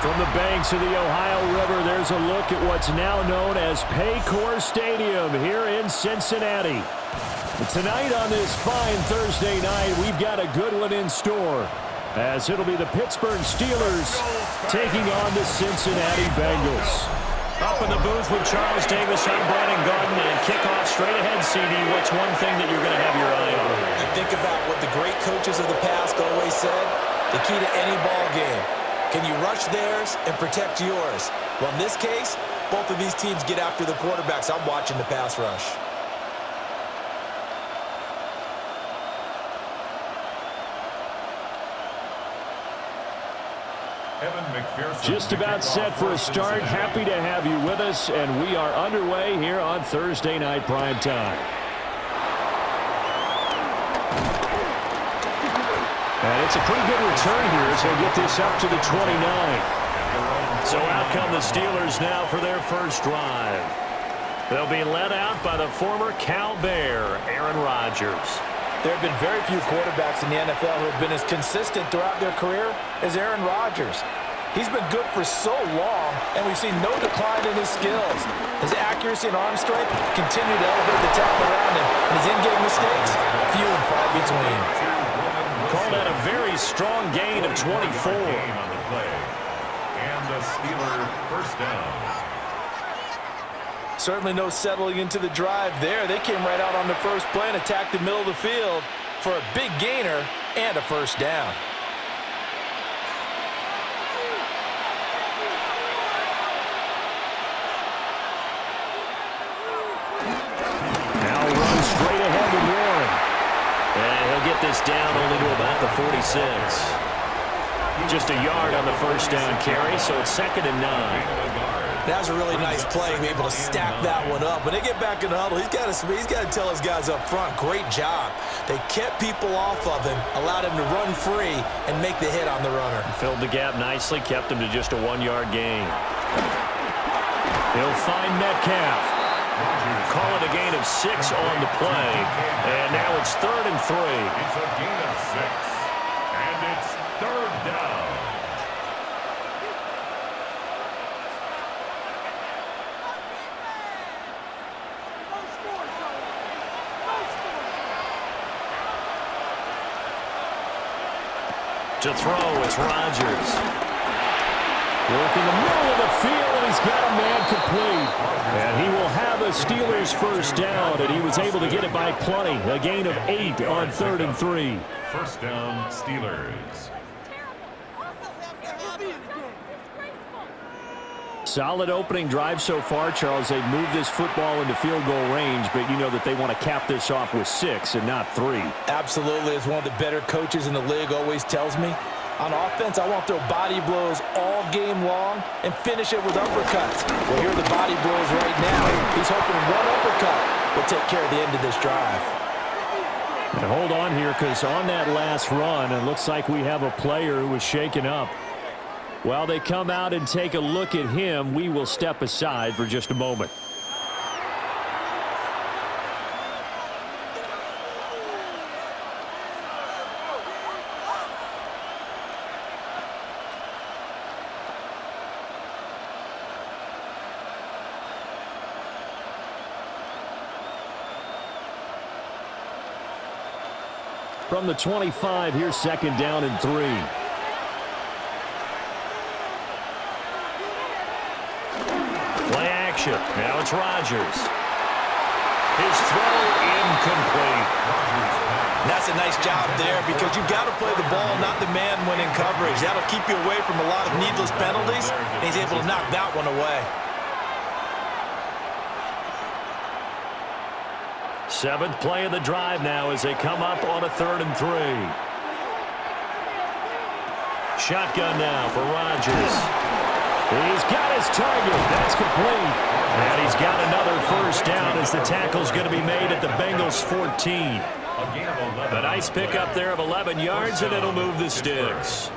From the banks of the Ohio River, there's a look at what's now known as Paycor Stadium here in Cincinnati. Tonight on this fine Thursday night, we've got a good one in store, as it'll be the Pittsburgh Steelers taking on the Cincinnati Bengals. Up in the booth with Charles Davis, I'm Brandon Garden, and kickoff straight ahead, CD. What's one thing that you're going to have your eye on? You think about what the great coaches of the past always said, the key to any ball game. Can you rush theirs and protect yours? Well, in this case, both of these teams get after the quarterbacks. I'm watching the pass rush. Just about set for a start. Happy to have you with us, and we are underway here on Thursday Night Primetime. And it's a pretty good return here as they get this up to the 29. So out come the Steelers now for their first drive. They'll be led out by the former Cal Bear, Aaron Rodgers. There have been very few quarterbacks in the NFL who have been as consistent throughout their career as Aaron Rodgers. He's been good for so long, and we've seen no decline in his skills. His accuracy and arm strength continue to elevate the talent around him, and his in-game mistakes, few and far between. Called out a very strong gain of 24. On the play. And the Steeler first down. Certainly no settling into the drive there. They came right out on the first play and attacked the middle of the field for a big gainer and a first down. Now run straight ahead to Warren. And he'll get this down only to about the 46. Just a yard on the first down carry, so it's 2nd and 9. That was a really nice play, be able to stack that one up. When they get back in the huddle, he's got to tell his guys up front, great job. They kept people off of him, allowed him to run free, and make the hit on the runner. Filled the gap nicely, kept him to just a 1-yard gain. He'll find Metcalf. Call it a gain of 6 on the play, and now it's 3rd and 3. It's a gain of 6, and it's 3rd down. To throw, it's Rodgers. Working the middle of the field, and he's got a man complete. And he will have a Steelers first down, and he was able to get it by plenty. A gain of 8 on 3rd and 3. First down, Steelers. Solid opening drive so far, Charles. They've moved this football into field goal range, but you know that they want to cap this off with 6 and not 3. Absolutely. As one of the better coaches in the league always tells me, on offense, I want to throw body blows all game long and finish it with uppercuts. Well, here are the body blows right now. He's hoping one uppercut will take care of the end of this drive. And hold on here, because on that last run, it looks like we have a player who was shaken up. While they come out and take a look at him, we will step aside for just a moment. From the 25, here's 2nd down and 3. Play action. Now it's Rodgers. His throw incomplete. That's a nice job there because you've got to play the ball, not the man when in coverage. That'll keep you away from a lot of needless penalties, and he's able to knock that one away. 7th play of the drive now as they come up on a 3rd and 3. Shotgun now for Rodgers. He's got his target. That's complete. And he's got another first down as the tackle's going to be made at the Bengals 14. A nice pickup there of 11 yards, and it'll move the sticks.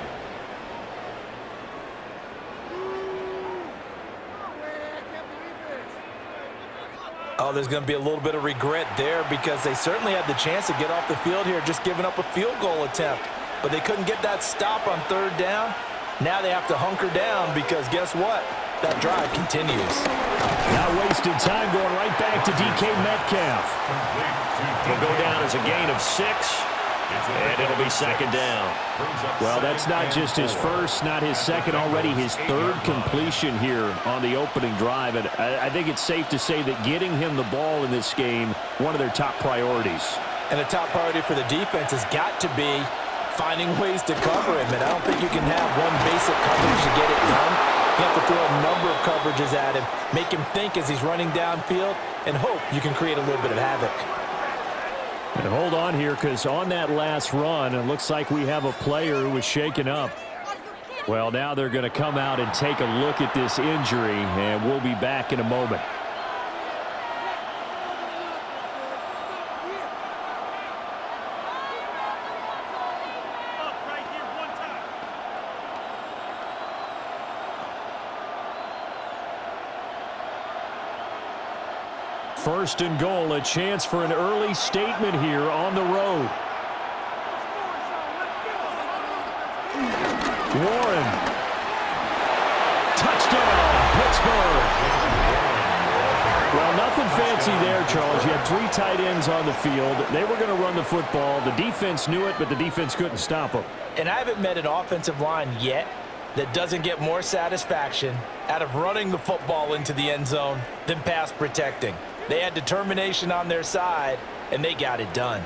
Oh, there's going to be a little bit of regret there because they certainly had the chance to get off the field here, just giving up a field goal attempt. But they couldn't get that stop on 3rd down. Now they have to hunker down because guess what? That drive continues. Not wasting time, going right back to DK Metcalf. Will go down as a gain of 6, and it'll be second down. Well, that's not just his first, not his second, already his third completion here on the opening drive. And I think it's safe to say that getting him the ball in this game, one of their top priorities. And the top priority for the defense has got to be finding ways to cover him. And I don't think you can have one basic coverage to get it done. You have to throw a number of coverages at him, make him think as he's running downfield, and hope you can create a little bit of havoc. And hold on here, because on that last run, it looks like we have a player who was shaken up. Well, now they're going to come out and take a look at this injury, and we'll be back in a moment. First and goal, a chance for an early statement here on the road. Warren. Touchdown, Pittsburgh. Well, nothing fancy there, Charles. You had 3 tight ends on the field. They were going to run the football. The defense knew it, but the defense couldn't stop them. And I haven't met an offensive line yet that doesn't get more satisfaction out of running the football into the end zone than pass protecting. They had determination on their side, and they got it done.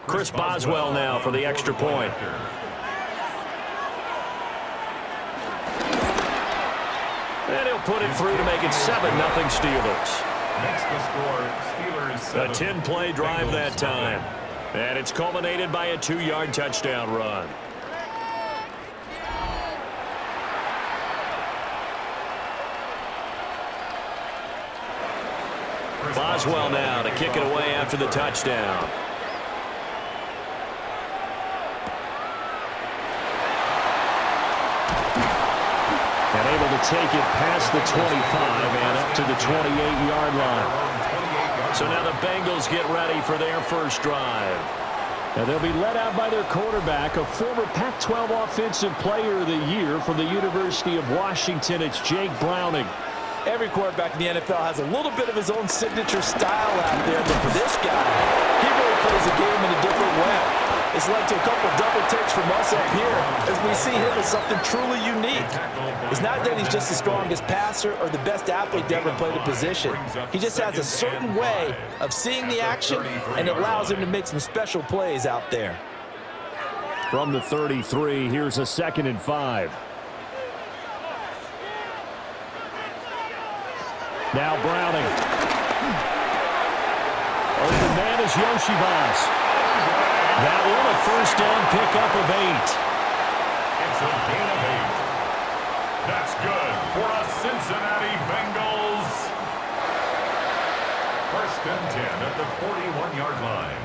Chris Boswell now for the extra point. And he'll put it through to make it 7-0 Steelers. Makes the score, Steelers 7. A 10-play drive that time. And it's culminated by a 2-yard touchdown run. Boswell now to kick it away after the touchdown. And able to take it past the 25 and up to the 28-yard line. So now the Bengals get ready for their first drive. And they'll be led out by their quarterback, a former Pac-12 Offensive Player of the Year from the University of Washington. It's Jake Browning. Every quarterback in the NFL has a little bit of his own signature style out there, but for this guy, he really plays the game in a different way. It's led to a couple double takes from us up here as we see him as something truly unique. It's not that he's just the strongest passer or the best athlete to ever play the position. He just has a certain way of seeing the action, and it allows him to make some special plays out there. From the 33, here's a 2nd and 5. Now Browning. Open man is Yoshivas. That one a first down pickup of 8. It's a gain of 8. That's good for a Cincinnati Bengals. 1st and 10 at the 41-yard line.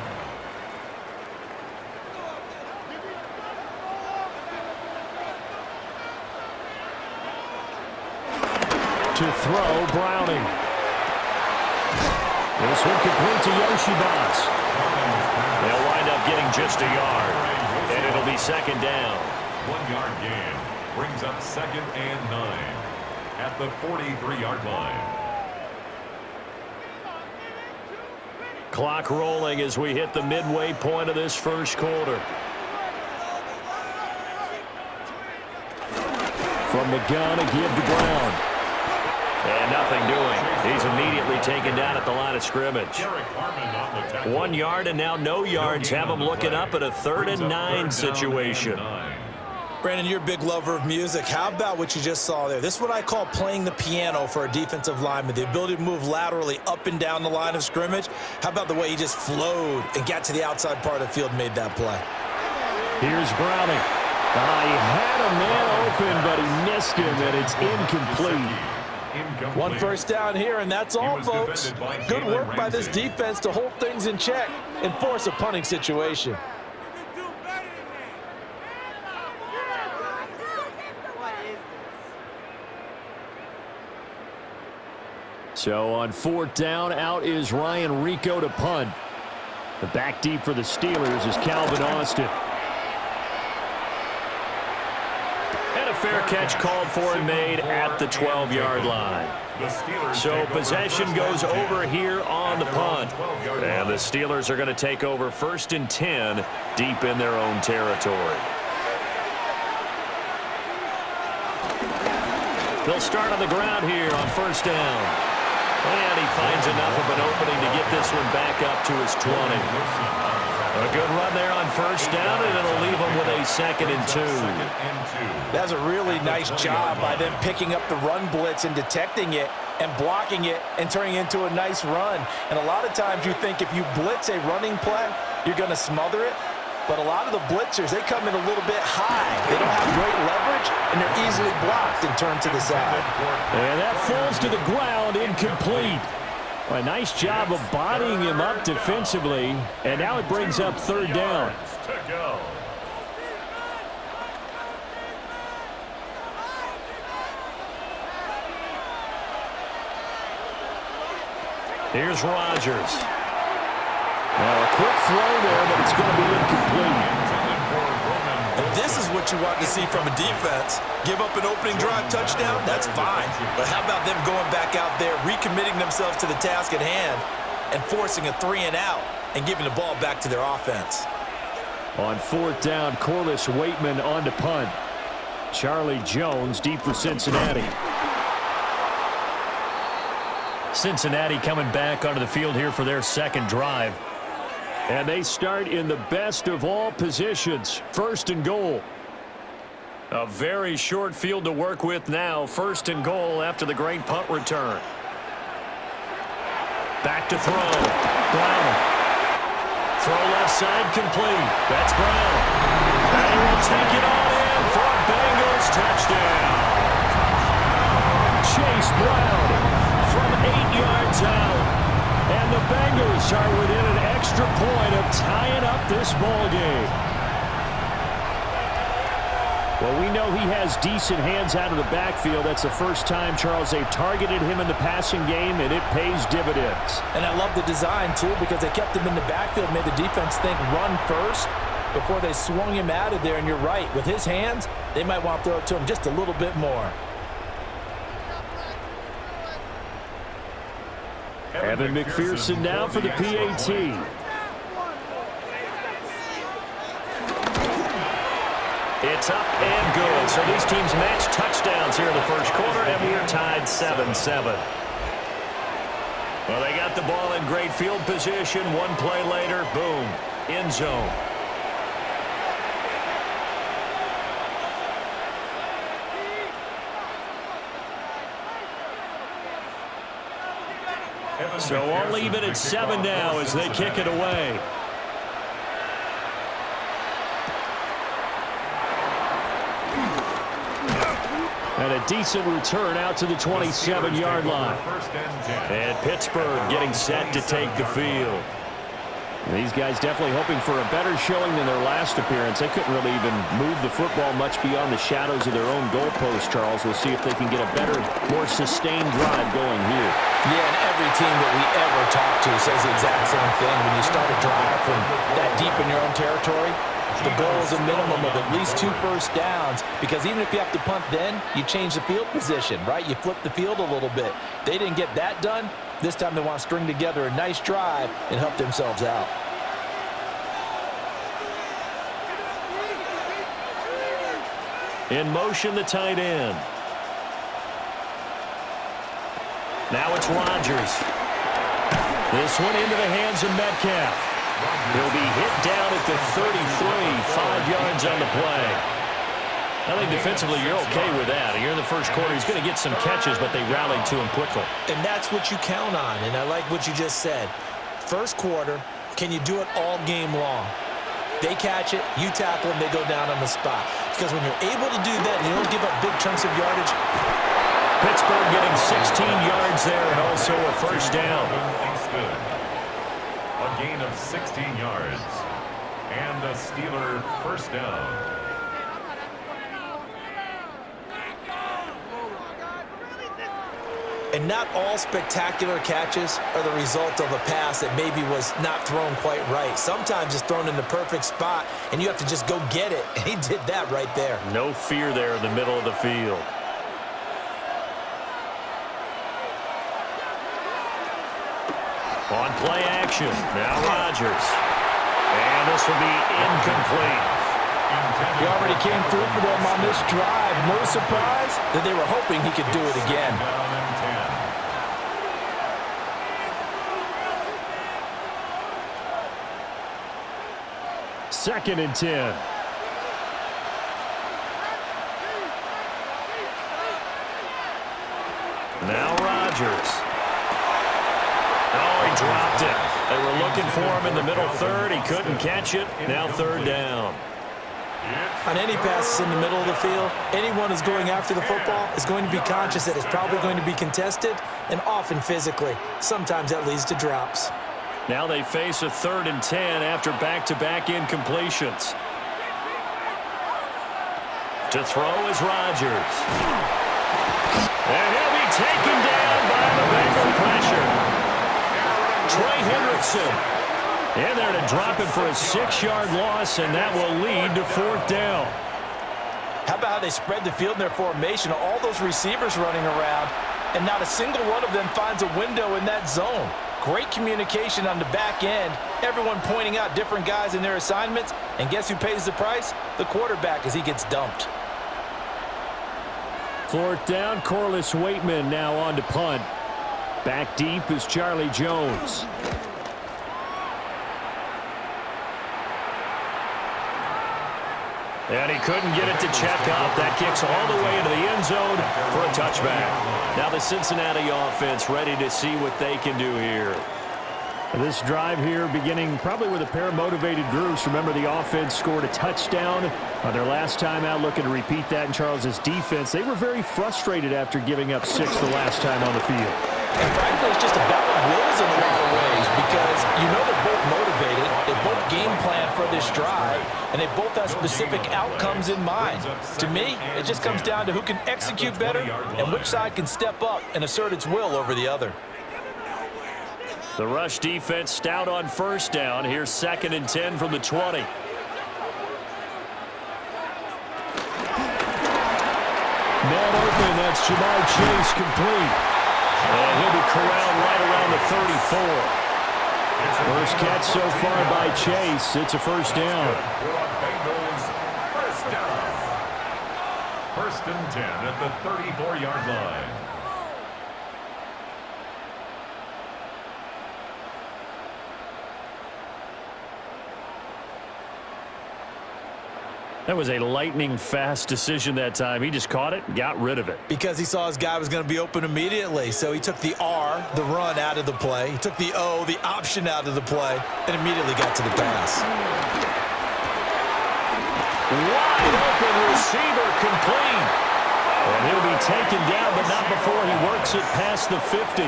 To throw, Browning. This one complete to Yoshivas. They'll wind up getting just a yard, and it'll be 2nd down. 1-yard gain brings up 2nd and 9 at the 43-yard line. Clock rolling as we hit the midway point of this first quarter. From the gun, a give to Brown. And nothing doing. He's immediately taken down at the line of scrimmage. 1 yard and now no yards. Have him looking up at a 3rd and 9 situation. Brandon, you're a big lover of music. How about what you just saw there? This is what I call playing the piano for a defensive lineman. The ability to move laterally up and down the line of scrimmage. How about the way he just flowed and got to the outside part of the field and made that play? Here's Browning. He had a man open, but he missed him, and it's incomplete. One first down here, and that's all, folks. Good work by this defense to hold things in check and force a punting situation. So on 4th down, out is Ryan Rico to punt. The back deep for the Steelers is Calvin Austin. And a fair catch called for and made at the 12-yard line. So possession goes over here on the punt. And the Steelers are going to take over 1st and 10 deep in their own territory. They'll start on the ground here on 1st down. And he finds enough of an opening to get this one back up to his 20. A good run there on 1st down, and it'll leave him with a 2nd and 2. That's a really nice job by them picking up the run blitz and detecting it and blocking it and turning it into a nice run. And a lot of times you think if you blitz a running play, you're going to smother it. But a lot of the blitzers, they come in a little bit high. They don't have great leverage, and they're easily blocked and turned to the side. And that falls to the ground, incomplete. A nice job of bodying him up defensively, and now it brings up 3rd down. Here's Rodgers. Now a quick throw there, but it's going to be incomplete. And this is what you want to see from a defense. Give up an opening drive touchdown, that's fine. But how about them going back out there, recommitting themselves to the task at hand, and forcing a 3-and-out and giving the ball back to their offense. On 4th down, Corliss Waitman on to punt. Charlie Jones deep for Cincinnati. Cincinnati coming back onto the field here for their 2nd drive. And they start in the best of all positions, 1st and goal. A very short field to work with now, 1st and goal after the great punt return. Back to throw. Brown. Throw left side complete. That's Brown. And he will take it all in for a Bengals touchdown. Chase Brown from 8 yards out. And the Bengals are within an extra point of tying up this ball game. Well, we know he has decent hands out of the backfield. That's the first time, Charles, they've targeted him in the passing game, and it pays dividends. And I love the design, too, because they kept him in the backfield, made the defense think run first before they swung him out of there. And you're right, with his hands, they might want to throw it to him just a little bit more. Evan McPherson now for the PAT. It's up and good. So these teams match touchdowns here in the 1st quarter, and we're tied 7-7. Well, they got the ball in great field position. One play later, boom, end zone. So I'll leave it at 7 now as they kick it away. And a decent return out to the 27-yard line. And Pittsburgh getting set to take the field. These guys definitely hoping for a better showing than their last appearance. They couldn't really even move the football much beyond the shadows of their own goalpost, Charles. We'll see if they can get a better, more sustained drive going here. Yeah, and every team that we ever talk to says the exact same thing. When you start a drive from that deep in your own territory, the goal is a minimum of at least 2 first downs, because even if you have to punt then, you change the field position, right? You flip the field a little bit. They didn't get that done. This time they want to string together a nice drive and help themselves out. In motion, the tight end. Now it's Rodgers. This one into the hands of Metcalf. He'll be hit down at the 33, 5 yards on the play. I think defensively you're okay with that. You're in the 1st quarter. He's going to get some catches, but they rallied to him quickly. And that's what you count on, and I like what you just said. 1st quarter, can you do it all game long? They catch it, you tackle them, they go down on the spot. Because when you're able to do that and you don't give up big chunks of yardage. Pittsburgh getting 16 yards there and also a 1st down. A gain of 16 yards. And a Steeler 1st down. And not all spectacular catches are the result of a pass that maybe was not thrown quite right. Sometimes it's thrown in the perfect spot, and you have to just go get it. And he did that right there. No fear there in the middle of the field. On play action, now Rodgers. And this will be incomplete. He already came through for them on this drive. No surprise that they were hoping he could do it again. Second and 10. Now Rodgers. Oh, he dropped it. They were looking for him in the middle third. He couldn't catch it. Now third down. On any passes in the middle of the field, anyone who's going after the football is going to be conscious that it's probably going to be contested and often physically. Sometimes that leads to drops. Now they face a 3rd and 10 after back-to-back incompletions. To throw is Rodgers. And he'll be taken down by the Bengal pressure. Trey Hendrickson in there to drop it for a 6-yard loss, and that will lead to 4th down. How about how they spread the field in their formation? All those receivers running around, and not a single one of them finds a window in that zone. Great communication on the back end. Everyone pointing out different guys in their assignments. And guess who pays the price? The quarterback as he gets dumped. 4th down, Corliss Waitman now on to punt. Back deep is Charlie Jones. And he couldn't get it to check up. That kicks all the way into the end zone for a touchback. Now the Cincinnati offense ready to see what they can do here. This drive here beginning probably with a pair of motivated groups. Remember, the offense scored a touchdown on their last time out, looking to repeat that in Charles's defense. They were very frustrated after giving up 6 the last time on the field. And frankly, it's just a battle of wills in a lot of ways because you know they're both motivated. They both game plan for this drive, and they both have specific outcomes in mind. To me, it just comes down to who can execute better and which side can step up and assert its will over the other. The rush defense stout on 1st down. Here's 2nd and 10 from the 20. Man open, that's Jamar Chase complete. And he'll be corralled right around the 34. First catch so far by Chase. It's a 1st down. Bengals, 1st down. 1st and 10 at the 34-yard line. That was a lightning-fast decision that time. He just caught it, got rid of it. Because he saw his guy was going to be open immediately. So he took the R, the run, out of the play. He took the O, the option, out of the play, and immediately got to the pass. Wide open receiver complete. And he'll be taken down, but not before he works it past the 50.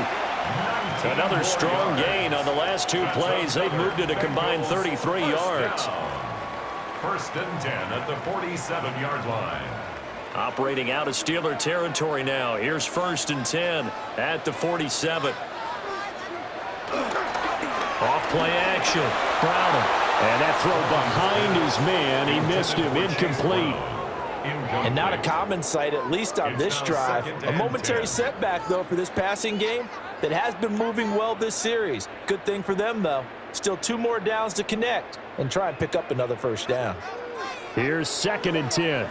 Another strong gain on the last 2 plays. They've moved it a combined 33 yards. 1st and 10 at the 47-yard line. Operating out of Steeler territory now. Here's 1st and 10 at the 47. Off play action. Brown. And that throw behind his man. He missed him. Incomplete. And not a common sight, at least on this drive. A momentary setback, though, for this passing game that has been moving well this series. Good thing for them, though. Still 2 more downs to connect and try and pick up another 1st down. Here's 2nd and 10.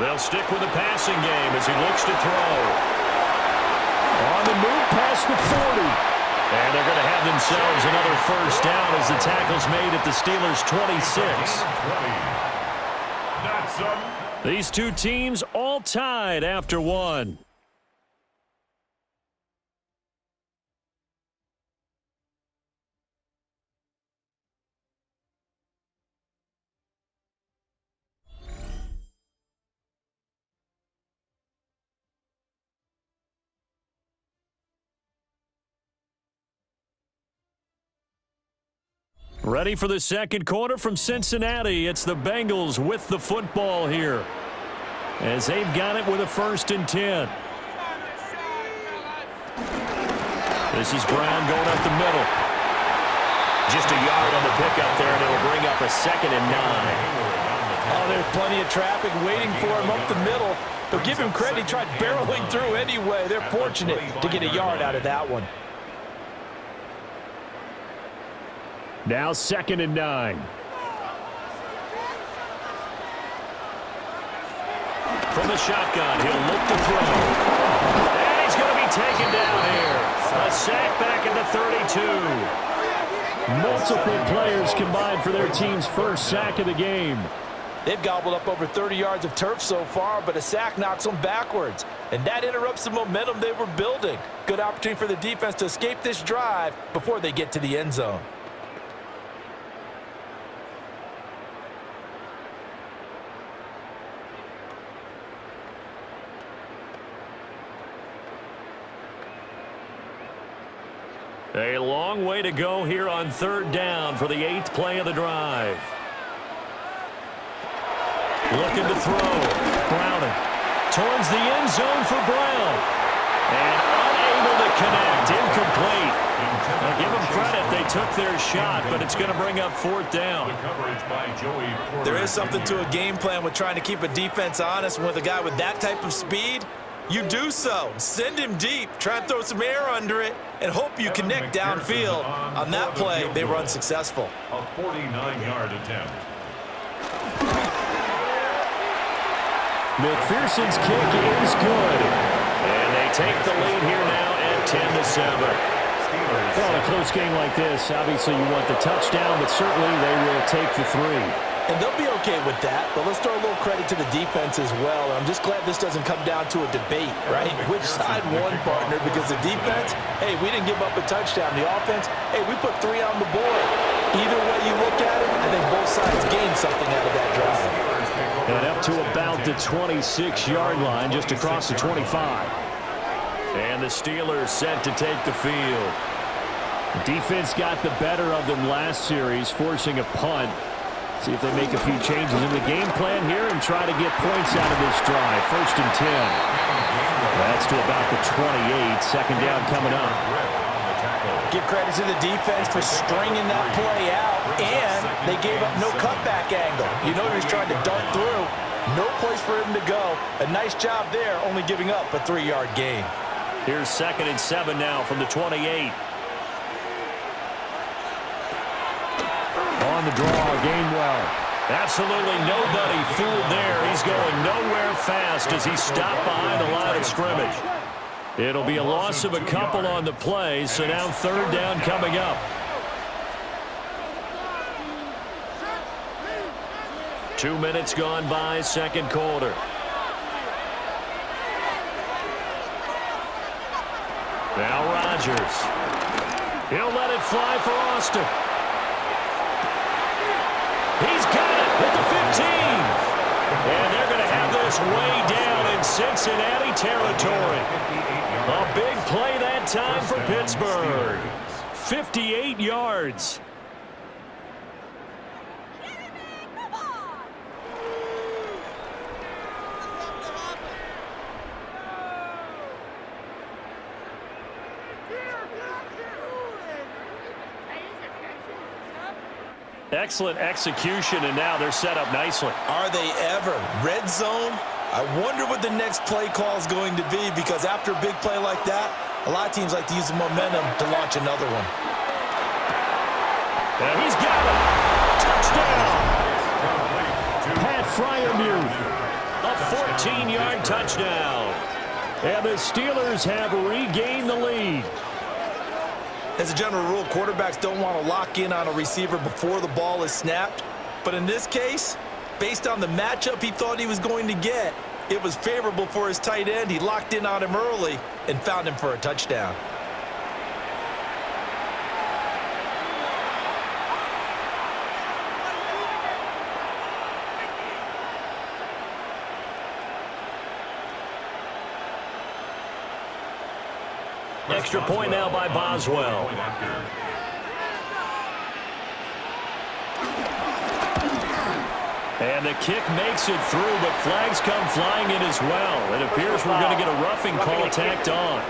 They'll stick with the passing game as he looks to throw. On the move past the 40. And they're going to have themselves another 1st down as the tackle's made at the Steelers' 26. These 2 teams all tied after 1. Ready for the second quarter from Cincinnati. It's the Bengals with the football here. as they've got it with a 1st and 10. This is Brown going up the middle. Just a yard on the pickup there, and it'll bring up a 2nd and 9. Oh, there's plenty of traffic waiting for him up the middle. But give him credit, he tried barreling through anyway. They're fortunate to get a yard out of that one. Now 2nd and 9. From the shotgun, he'll look to throw. And he's going to be taken down here. A sack back at the 32. Multiple players combined for their team's 1st sack of the game. They've gobbled up over 30 yards of turf so far, but a sack knocks them backwards. And that interrupts the momentum they were building. Good opportunity for the defense to escape this drive before they get to the end zone. A long way to go here on 3rd down for the 8th play of the drive. Looking to throw. Browning towards the end zone for Brown. And unable to connect. Incomplete. Now give them credit. They took their shot, but it's going to bring up 4th down. There is something to a game plan with trying to keep a defense honest. And with a guy with that type of speed, you do so. Send him deep. Try and throw some air under it and hope you connect downfield. On that play, they were unsuccessful. A 49-yard attempt. McPherson's kick is good. And they take the lead here now at 10-7. Well, in a close game like this, obviously you want the touchdown, but certainly they will take the 3. And they'll be okay with that, but let's throw a little credit to the defense as well. I'm just glad this doesn't come down to a debate, right? Which side won, partner? Because the defense, hey, we didn't give up a touchdown. The offense, hey, we put 3 on the board. Either way you look at it, I think both sides gained something out of that drive. And up to about the 26-yard line, just across the 25. And the Steelers set to take the field. Defense got the better of them last series, forcing a punt. See if they make a few changes in the game plan here and try to get points out of this drive. 1st and 10. That's to about the 28. 2nd down coming up. Give credit to the defense for stringing that play out, and they gave up no cutback angle. You know he was trying to dart through. No place for him to go. A nice job there, only giving up a 3-yard gain. Here's 2nd and 7 now from the 28. On the draw, Gainwell. Absolutely nobody fooled there. He's going nowhere fast as he stopped behind the line of scrimmage. It'll be a loss of a couple on the play, so now 3rd down coming up. Two minutes gone by, 2nd quarter. Now Rodgers. He'll let it fly for Austin. He's got it at the 15. And they're going to have this way down in Cincinnati territory. A big play that time for Pittsburgh. 58 yards. Excellent execution, and now they're set up nicely. Are they ever? Red zone? I wonder what the next play call is going to be, because after a big play like that, a lot of teams like to use the momentum to launch another one. And he's got it. Touchdown. Pat Freiermuth. A 14-yard touchdown. And the Steelers have regained the lead. As a general rule, quarterbacks don't want to lock in on a receiver before the ball is snapped. But in this case, based on the matchup he thought he was going to get, it was favorable for his tight end. He locked in on him early and found him for a touchdown. Extra point now by Boswell. And the kick makes it through, but flags come flying in as well. It appears we're going to get a roughing call tacked on.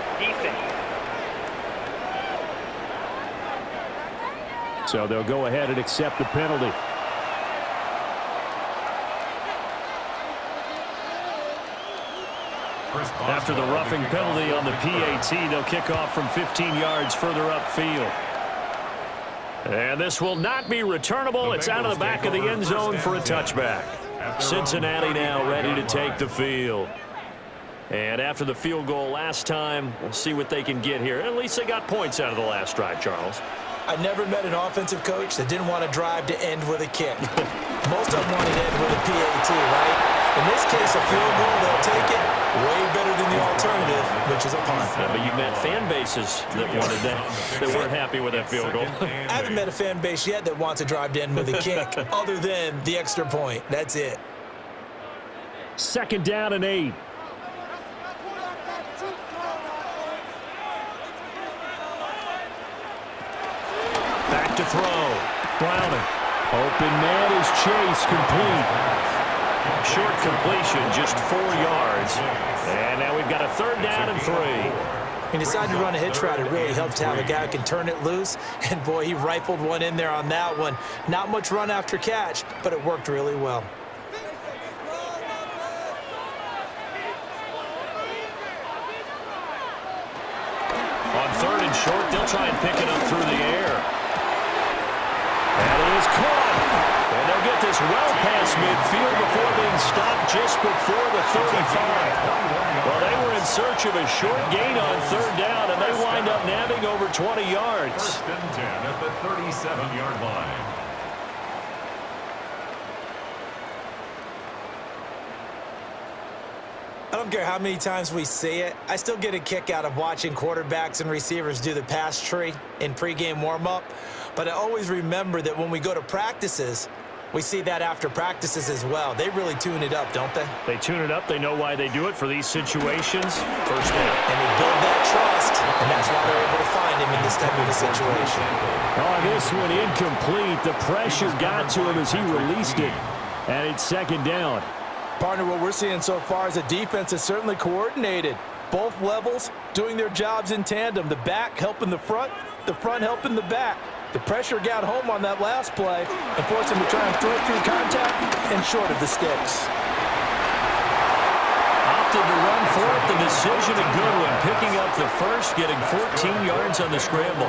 So they'll go ahead and accept the penalty. After the roughing penalty on the PAT, they'll kick off from 15 yards further upfield. And this will not be returnable. It's out of the back of the end zone for a touchback. Cincinnati now ready to take the field. And after the field goal last time, we'll see what they can get here. At least they got points out of the last drive, Charles. I never met an offensive coach that didn't want to drive to end with a kick. Most of them wanted to end with a PAT, right? In this case, a field goal, they'll take it. Way better than the alternative, which is a punt. Yeah, but you've met fan bases that wanted that, that weren't happy with that field goal. I haven't met a fan base yet that wants to drive to end with a kick, other than the extra point. That's it. 2nd down and 8. Back to throw. Browning. Open man is Chase, complete. Short completion, just 4 yards. And now we've got a 3rd down and 3. He decided to run a hitch route. It really helps to have a guy who can turn it loose. And, boy, he rifled one in there on that one. Not much run after catch, but it worked really well. On 3rd and short, they'll try and pick it up through the air. And it is caught. And they'll get this well past midfield before being stopped just before the 35. Well, they were in search of a short gain on 3rd down, and they wind up nabbing over 20 yards. 1st and 10 at the 37-yard line. I don't care how many times we see it. I still get a kick out of watching quarterbacks and receivers do the pass tree in pregame warm-up. But I always remember that when we go to practices, we see that after practices as well. They really tune it up, don't they? They tune it up. They know why they do it for these situations. 1st down. And they build that trust, and that's why they're able to find him in this type of a situation. On this one, incomplete. The pressure got to him as he released it. And it's 2nd down. Partner, what we're seeing so far is a defense that's certainly coordinated. Both levels doing their jobs in tandem. The back helping the front helping the back. The pressure got home on that last play and forced him to try and throw through contact and short of the sticks. Opted to run for it. The decision a good one. Picking up the first, getting 14 yards on the scramble.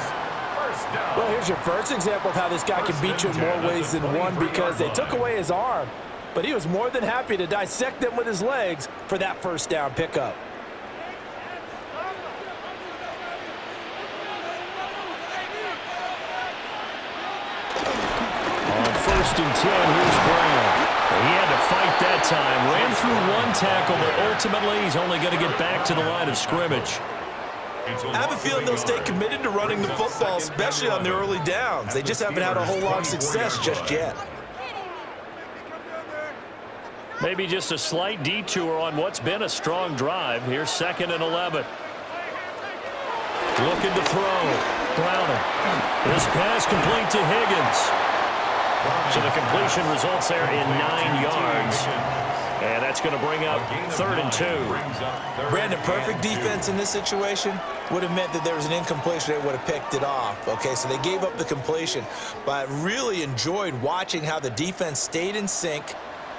Well, here's your first example of how this guy can beat you in more ways than one, because they took away his arm, but he was more than happy to dissect them with his legs for that 1st down pickup. On 1st and 10, here's Brown. He had to fight that time. Ran through one tackle, but ultimately he's only going to get back to the line of scrimmage. I have a feeling they'll stay committed to running the football, especially on their early downs. They just haven't had a whole lot of success just yet. Maybe just a slight detour on what's been a strong drive. Here's 2nd and 11. Looking to throw. Browner. This pass complete to Higgins. So the completion results there in 9 yards. And that's going to bring up 3rd and 2. Brandon, perfect defense in this situation would have meant that there was an incompletion. They would have picked it off. Okay, so they gave up the completion. But I really enjoyed watching how the defense stayed in sync,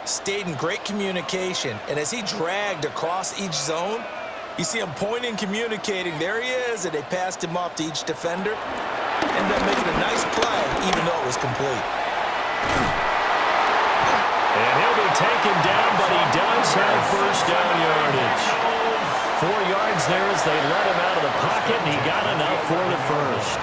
stayed in great communication, and as he dragged across each zone, you see him pointing, communicating. There he is, and they passed him off to each defender. Ended up making a nice play, even though it was complete. And he'll be taken down, but he does have 1st down yardage. 4 yards there as they let him out of the pocket, and he got enough for the 1st.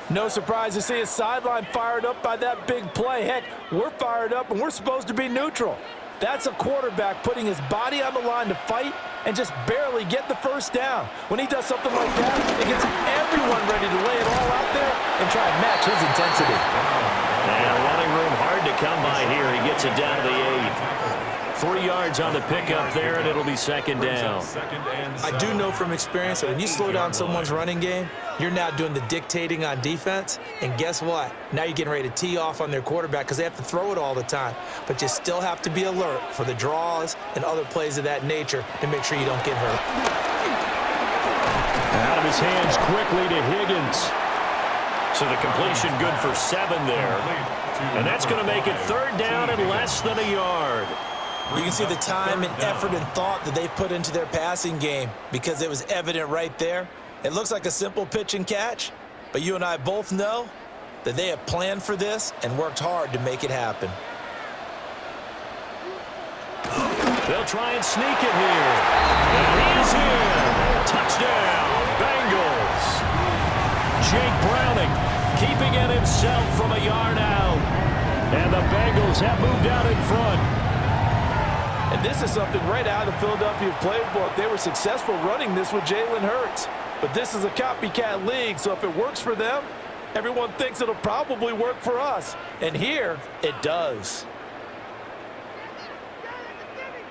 No surprise to see his sideline fired up by that big play. Heck, we're fired up, and we're supposed to be neutral. That's a quarterback putting his body on the line to fight and just barely get the 1st down. When he does something like that, it gets everyone ready to lay it all out there and try and match his intensity. And running room hard to come by here. He gets it down to the 8. 3 yards on the pickup there, and it'll be second down. I do know from experience that when you slow down someone's running game, you're now doing the dictating on defense, and guess what? Now you're getting ready to tee off on their quarterback because they have to throw it all the time. But you still have to be alert for the draws and other plays of that nature to make sure you don't get hurt. Out of his hands quickly to Higgins. So the completion good for 7 there. And that's going to make it third down and less than a yard. You can see the time and effort and thought that they've put into their passing game because it was evident right there. It looks like a simple pitch and catch, but you and I both know that they have planned for this and worked hard to make it happen. They'll try and sneak it here. And he's in. Touchdown, Bengals. Jake Browning keeping it himself from a yard out. And the Bengals have moved out in front. And this is something right out of the Philadelphia playbook. They were successful running this with Jalen Hurts. But this is a copycat league, so if it works for them, everyone thinks it'll probably work for us. And here, it does.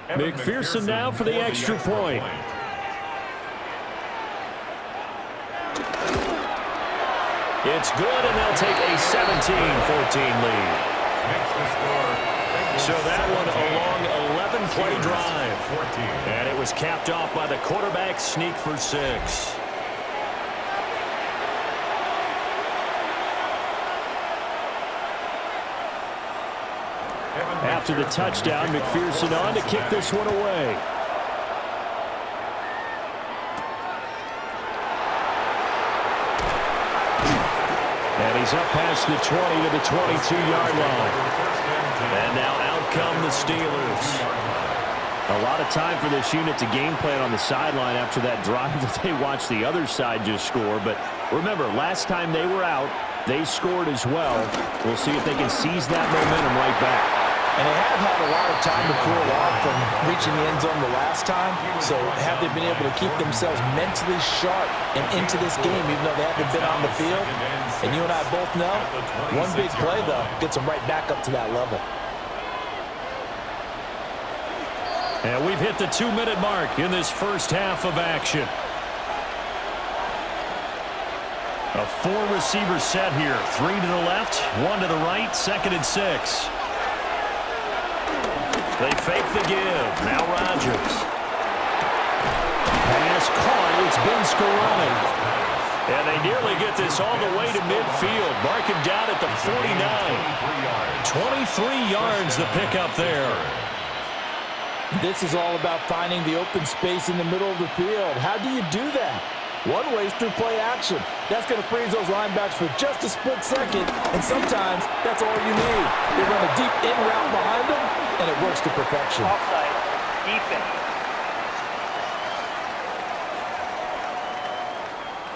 McPherson now for the extra point. It's good, and they'll take a 17-14 lead. So that one a long 11-play drive. And it was capped off by the quarterback sneak for 6. After the touchdown, McPherson on to kick this one away. And he's up past the 20 to the 22-yard line. And now out come the Steelers. A lot of time for this unit to game plan on the sideline after that drive that they watched the other side just score. But remember, last time they were out, they scored as well. We'll see if they can seize that momentum right back. And they have had a lot of time to cool off from reaching the end zone the last time. So have they been able to keep themselves mentally sharp and into this game, even though they haven't been on the field? And you and I both know, one big play, though, gets them right back up to that level. And we've hit the 2-minute mark in this first half of action. A 4-receiver set here. 3 to the left, 1 to the right, 2nd and 6. They fake the give. Now Rodgers. Pass caught. It's been Skoronic. And they nearly get this all the way to midfield. Mark him down at the 49. 23 yards the pickup there. This is all about finding the open space in the middle of the field. How do you do that? One way is through play action. That's going to freeze those linebackers for just a split second, and sometimes that's all you need. They run a deep in route behind them, and it works to perfection. Offside. Defense.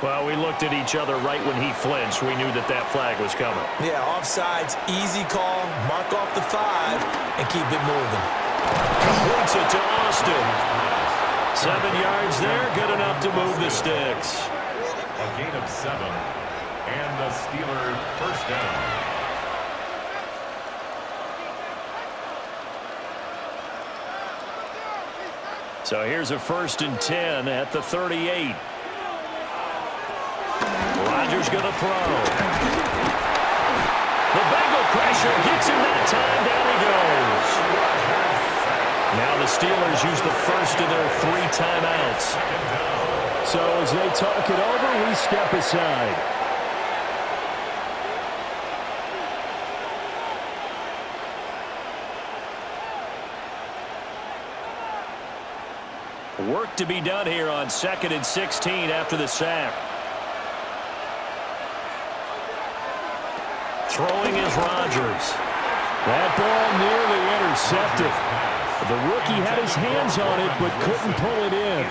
Well, we looked at each other right when he flinched. We knew that that flag was coming. Yeah, offsides, easy call, mark off the 5, and keep it moving. Completes it to Austin. 7 yards there, good enough to move the sticks. A gain of 7, and the Steelers first down. So here's a 1st and 10 at the 38. Rodgers going to throw. The Bengal pressure gets him that time. Down he goes. Now the Steelers use the first of their 3 timeouts. So as they talk it over, we step aside. Work to be done here on 2nd and 16 after the sack. Throwing is Rodgers. That ball nearly intercepted. The rookie had his hands on it, but couldn't pull it in.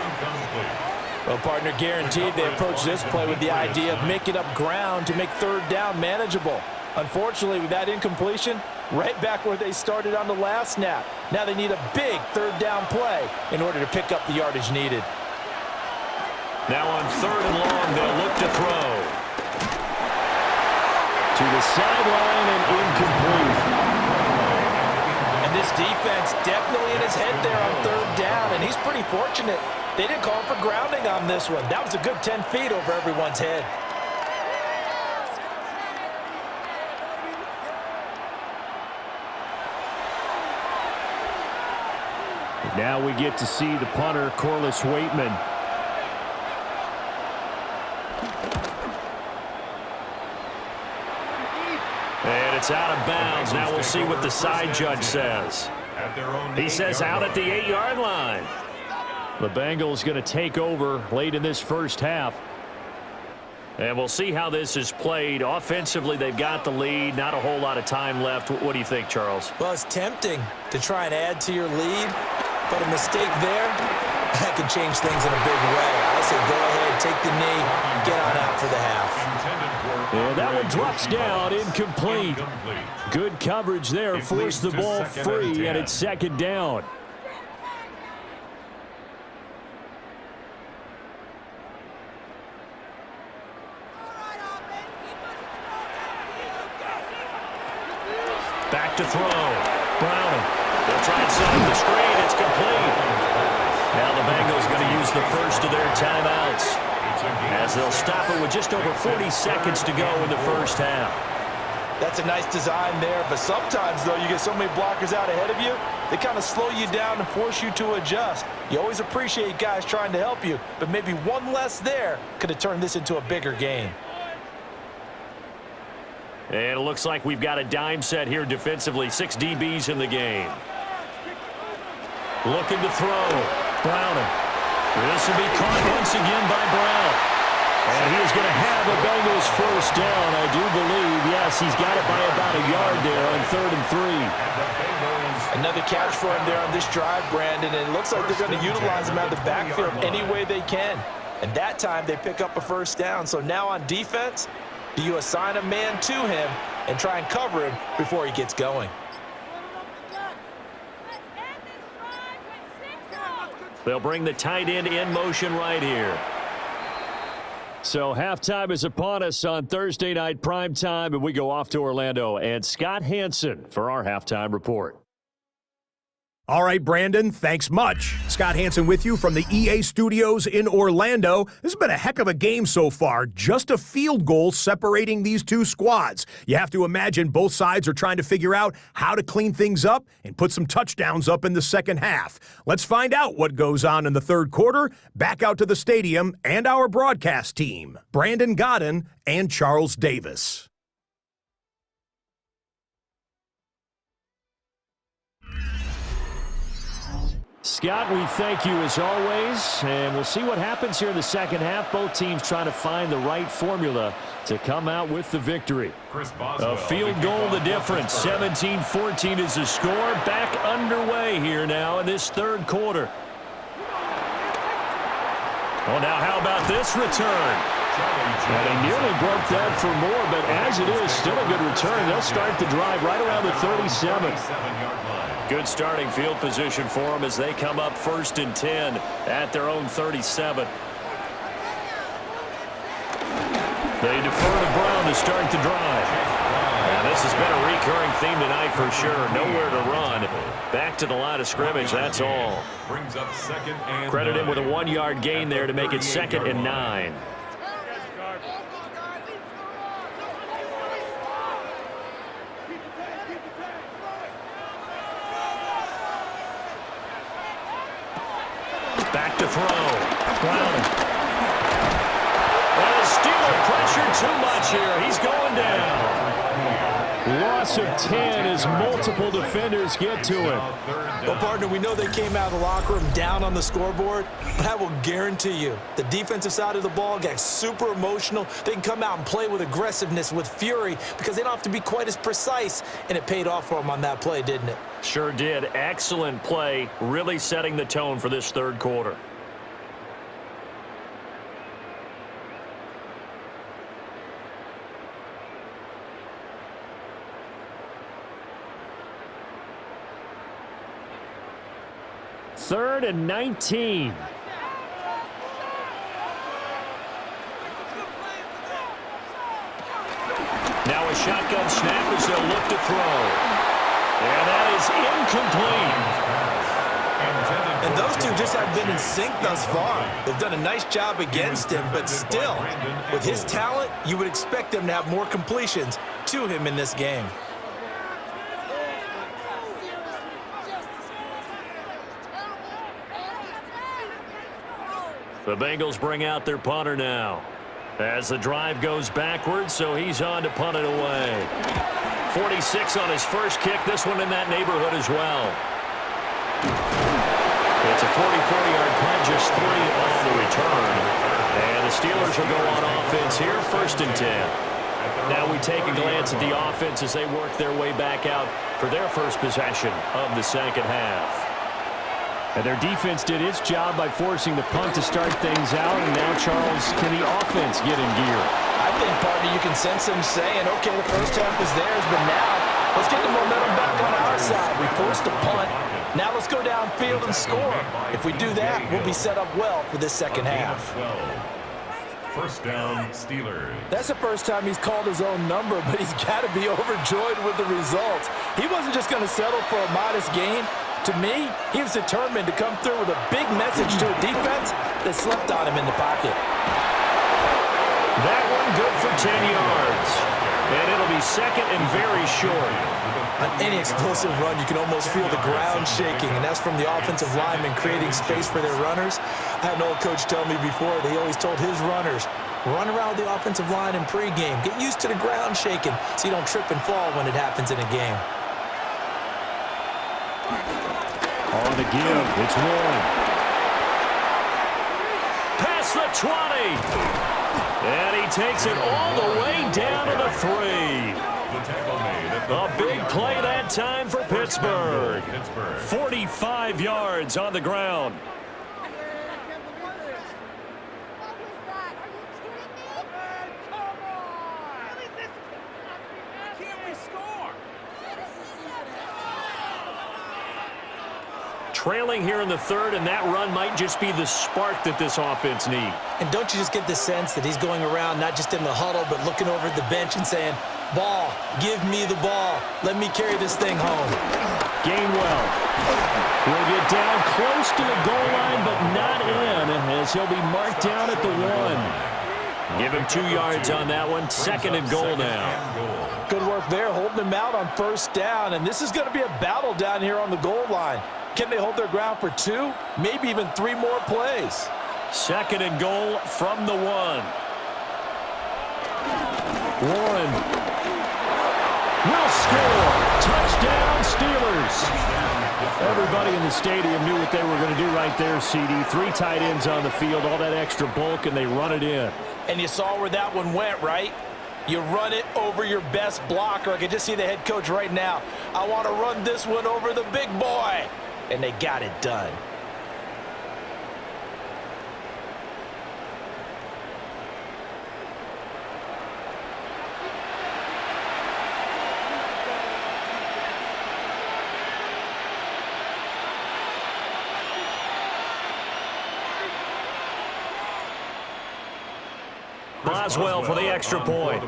Well, partner, guaranteed they approach this play with the idea of making up ground to make 3rd down manageable. Unfortunately, with that incompletion, right back where they started on the last snap. Now they need a big 3rd down play in order to pick up the yardage needed. Now on 3rd and long, they'll look to throw. To the sideline and incomplete. And This defense definitely in his head there on third down, and he's pretty fortunate. They didn't call for grounding on this one. That was a good 10 feet over everyone's head. Now we get to see the punter, Corliss Waitman. And it's out of bounds. Now we'll see what the side judge says. He says out at the 8-yard line. The Bengals going to take over late in this first half. And we'll see how this is played. Offensively, they've got the lead. Not a whole lot of time left. What do you think, Charles? Well, it's tempting to try and add to your lead, but a mistake there, that can change things in a big way. I say go ahead, take the knee, get on out for the half. And that one drops down, incomplete. Good coverage there, forced the ball free, and it's second down. Back to throw. Browning. They'll try and set up the screen. It's complete. Now the Bengals going to use the first of their timeouts, as they'll stop it with just over 40 seconds to go in the first half. That's a nice design there, but sometimes, though, you get so many blockers out ahead of you, they kind of slow you down and force you to adjust. You always appreciate guys trying to help you, but maybe one less there could have turned this into a bigger game. And it looks like we've got a dime set here defensively. 6 DBs in the game. Looking to throw. Browning. This will be caught once again by Brown. And he is going to have a Bengals first down, I do believe. Yes, he's got it by about a yard there on 3rd and 3. Another catch for him there on this drive, Brandon, and it looks like they're going to utilize him out of the backfield any way they can. And that time they pick up a first down. So now on defense, do you assign a man to him and try and cover him before he gets going? They'll bring the tight end in motion right here. So halftime is upon us on Thursday night primetime, and we go off to Orlando. And Scott Hansen for our halftime report. All right, Brandon, thanks much. Scott Hansen with you from the EA studios in Orlando. This has been a heck of a game so far. Just a field goal separating these two squads. You have to imagine both sides are trying to figure out how to clean things up and put some touchdowns up in the second half. Let's find out what goes on in the third quarter. Back out to the stadium and our broadcast team, Brandon Godden and Charles Davis. Scott, we thank you as always, and we'll see what happens here in the second half. Both teams trying to find the right formula to come out with the victory. A field goal the difference. 17-14 is the score. Back underway here now in this third quarter. Oh, now how about this return? And he nearly broke that for more, but as it is, still a good return. They'll start the drive right around the 37. Good starting field position for them as they come up 1st and 10 at their own 37. They defer to Brown to start the drive. And this has been a recurring theme tonight for sure. Nowhere to run. Back to the line of scrimmage, that's all. Credit him with a 1-yard gain there to make it 2nd and 9. Back to throw. Browning. Well, Steeler pressure too much here. He's going down. Loss of 10 as multiple defenders get to him. Well, partner, we know they came out of the locker room down on the scoreboard, but I will guarantee you the defensive side of the ball got super emotional. They can come out and play with aggressiveness, with fury, because they don't have to be quite as precise, and it paid off for them on that play, didn't it? Sure did. Excellent play, really setting the tone for this third quarter. Third and 19. Now a shotgun snap as they'll look to throw. And that is incomplete. And those two just haven't been in sync thus far. They've done a nice job against him, but still, with his talent, you would expect them to have more completions to him in this game. The Bengals bring out their punter now. As the drive goes backwards, so he's on to punt it away. 46 on his first kick. This one in that neighborhood as well. It's a 44-yard punt, just 3 on the return. And the Steelers will go on offense here, 1st and 10. Now we take a glance at the offense as they work their way back out for their first possession of the second half. And their defense did its job by forcing the punt to start things out. And now, Charles, can the offense get in gear? I think, partner, you can sense them saying, okay, the first half is theirs, but now let's get the momentum back on our side. We forced a punt. Now let's go downfield and score. If we do that, we'll be set up well for this second half. 1st down, Steelers. That's the first time he's called his own number, but he's got to be overjoyed with the results. He wasn't just going to settle for a modest gain. To me, he was determined to come through with a big message to a defense that slept on him in the pocket. That one good for 10 yards. And it'll be second and very short. On any explosive run, you can almost feel the ground shaking, and that's from the offensive linemen creating space for their runners. I had an old coach tell me before, he always told his runners, run around the offensive line in pregame. Get used to the ground shaking so you don't trip and fall when it happens in a game. On the give, it's Warren. Past the 20. And he takes it all the way down to the 3. A big play that time for Pittsburgh. 45 yards on the ground. Trailing here in the 3rd, and that run might just be the spark that this offense needs. And don't you just get the sense that he's going around not just in the huddle, but looking over at the bench and saying, ball, give me the ball. Let me carry this thing home. Gainwell will get down close to the goal line, but not in, as he'll be marked down at the 1. Give him 2 yards on that one. 2nd and goal now. Good work there, holding him out on 1st down, and this is going to be a battle down here on the goal line. Can they hold their ground for 2, maybe even 3 more plays? 2nd and goal from the 1. Warren will score. Touchdown, Steelers. Everybody in the stadium knew what they were going to do right there, CD. 3 tight ends on the field, all that extra bulk, and they run it in. And you saw where that one went, right? You run it over your best blocker. I can just see the head coach right now. I want to run this one over the big boy. And they got it done. Boswell for the extra point.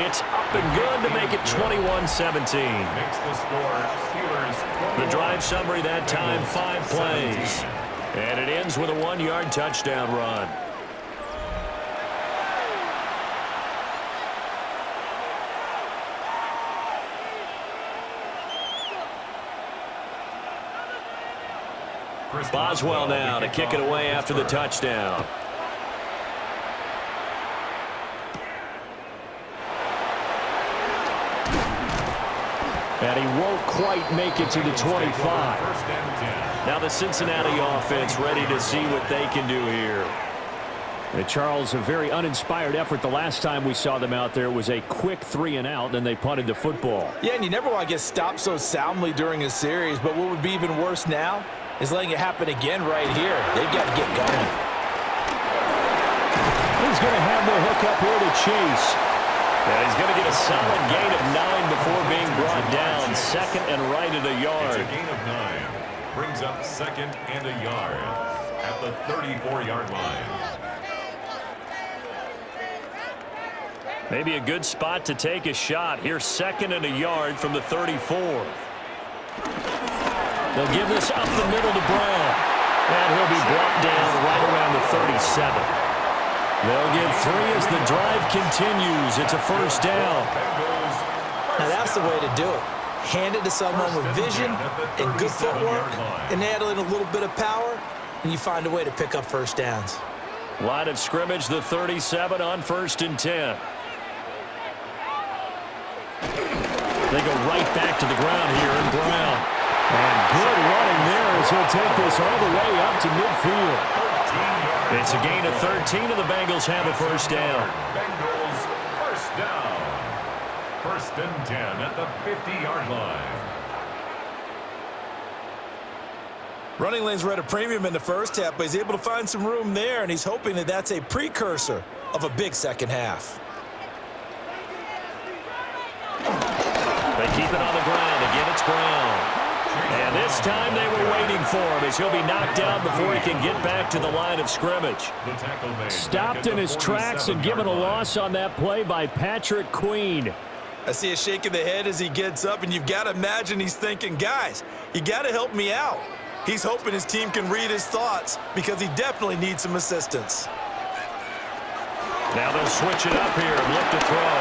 It's up and good to make it 21-17. The drive summary that time, 5 plays. And it ends with a 1-yard touchdown run. Boswell now to kick it away after the touchdown. And he won't quite make it to the 25. Now the Cincinnati offense ready to see what they can do here. And Charles, a very uninspired effort. The last time we saw them out there was a quick 3 and out, then they punted the football. Yeah, and you never want to get stopped so soundly during a series, but what would be even worse now is letting it happen again right here. They've got to get going. He's going to have the hook up here to Chase. And he's going to get a solid gain of 9 before being brought down. 2nd and right at a yard. It's a gain of 9. Brings up 2nd and a yard at the 34-yard line. Maybe a good spot to take a shot. Here's 2nd and a yard from the 34. They'll give this up the middle to Brown. And he'll be brought down right around the 37. They'll get 3 as the drive continues. It's a first down. Now that's the way to do it. Hand it to someone with vision and good footwork and add in a little bit of power, and you find a way to pick up first downs. Line of scrimmage, the 37 on 1st and 10. They go right back to the ground here, and Brown. And good running there as he'll take this all the way up to midfield. It's a gain of 13, and the Bengals have a first down. Bengals first down. 1st and 10 at the 50-yard line. Running lanes were at a premium in the first half, but he's able to find some room there, and he's hoping that that's a precursor of a big second half. They keep it on the ground. Again, it's Brown. And this time they were waiting for him as he'll be knocked down before he can get back to the line of scrimmage. Stopped in his tracks and given a loss on that play by Patrick Queen. I see a shake of the head as he gets up, and you've got to imagine he's thinking, guys, you got to help me out. He's hoping his team can read his thoughts because he definitely needs some assistance. Now they'll switch it up here and look to throw.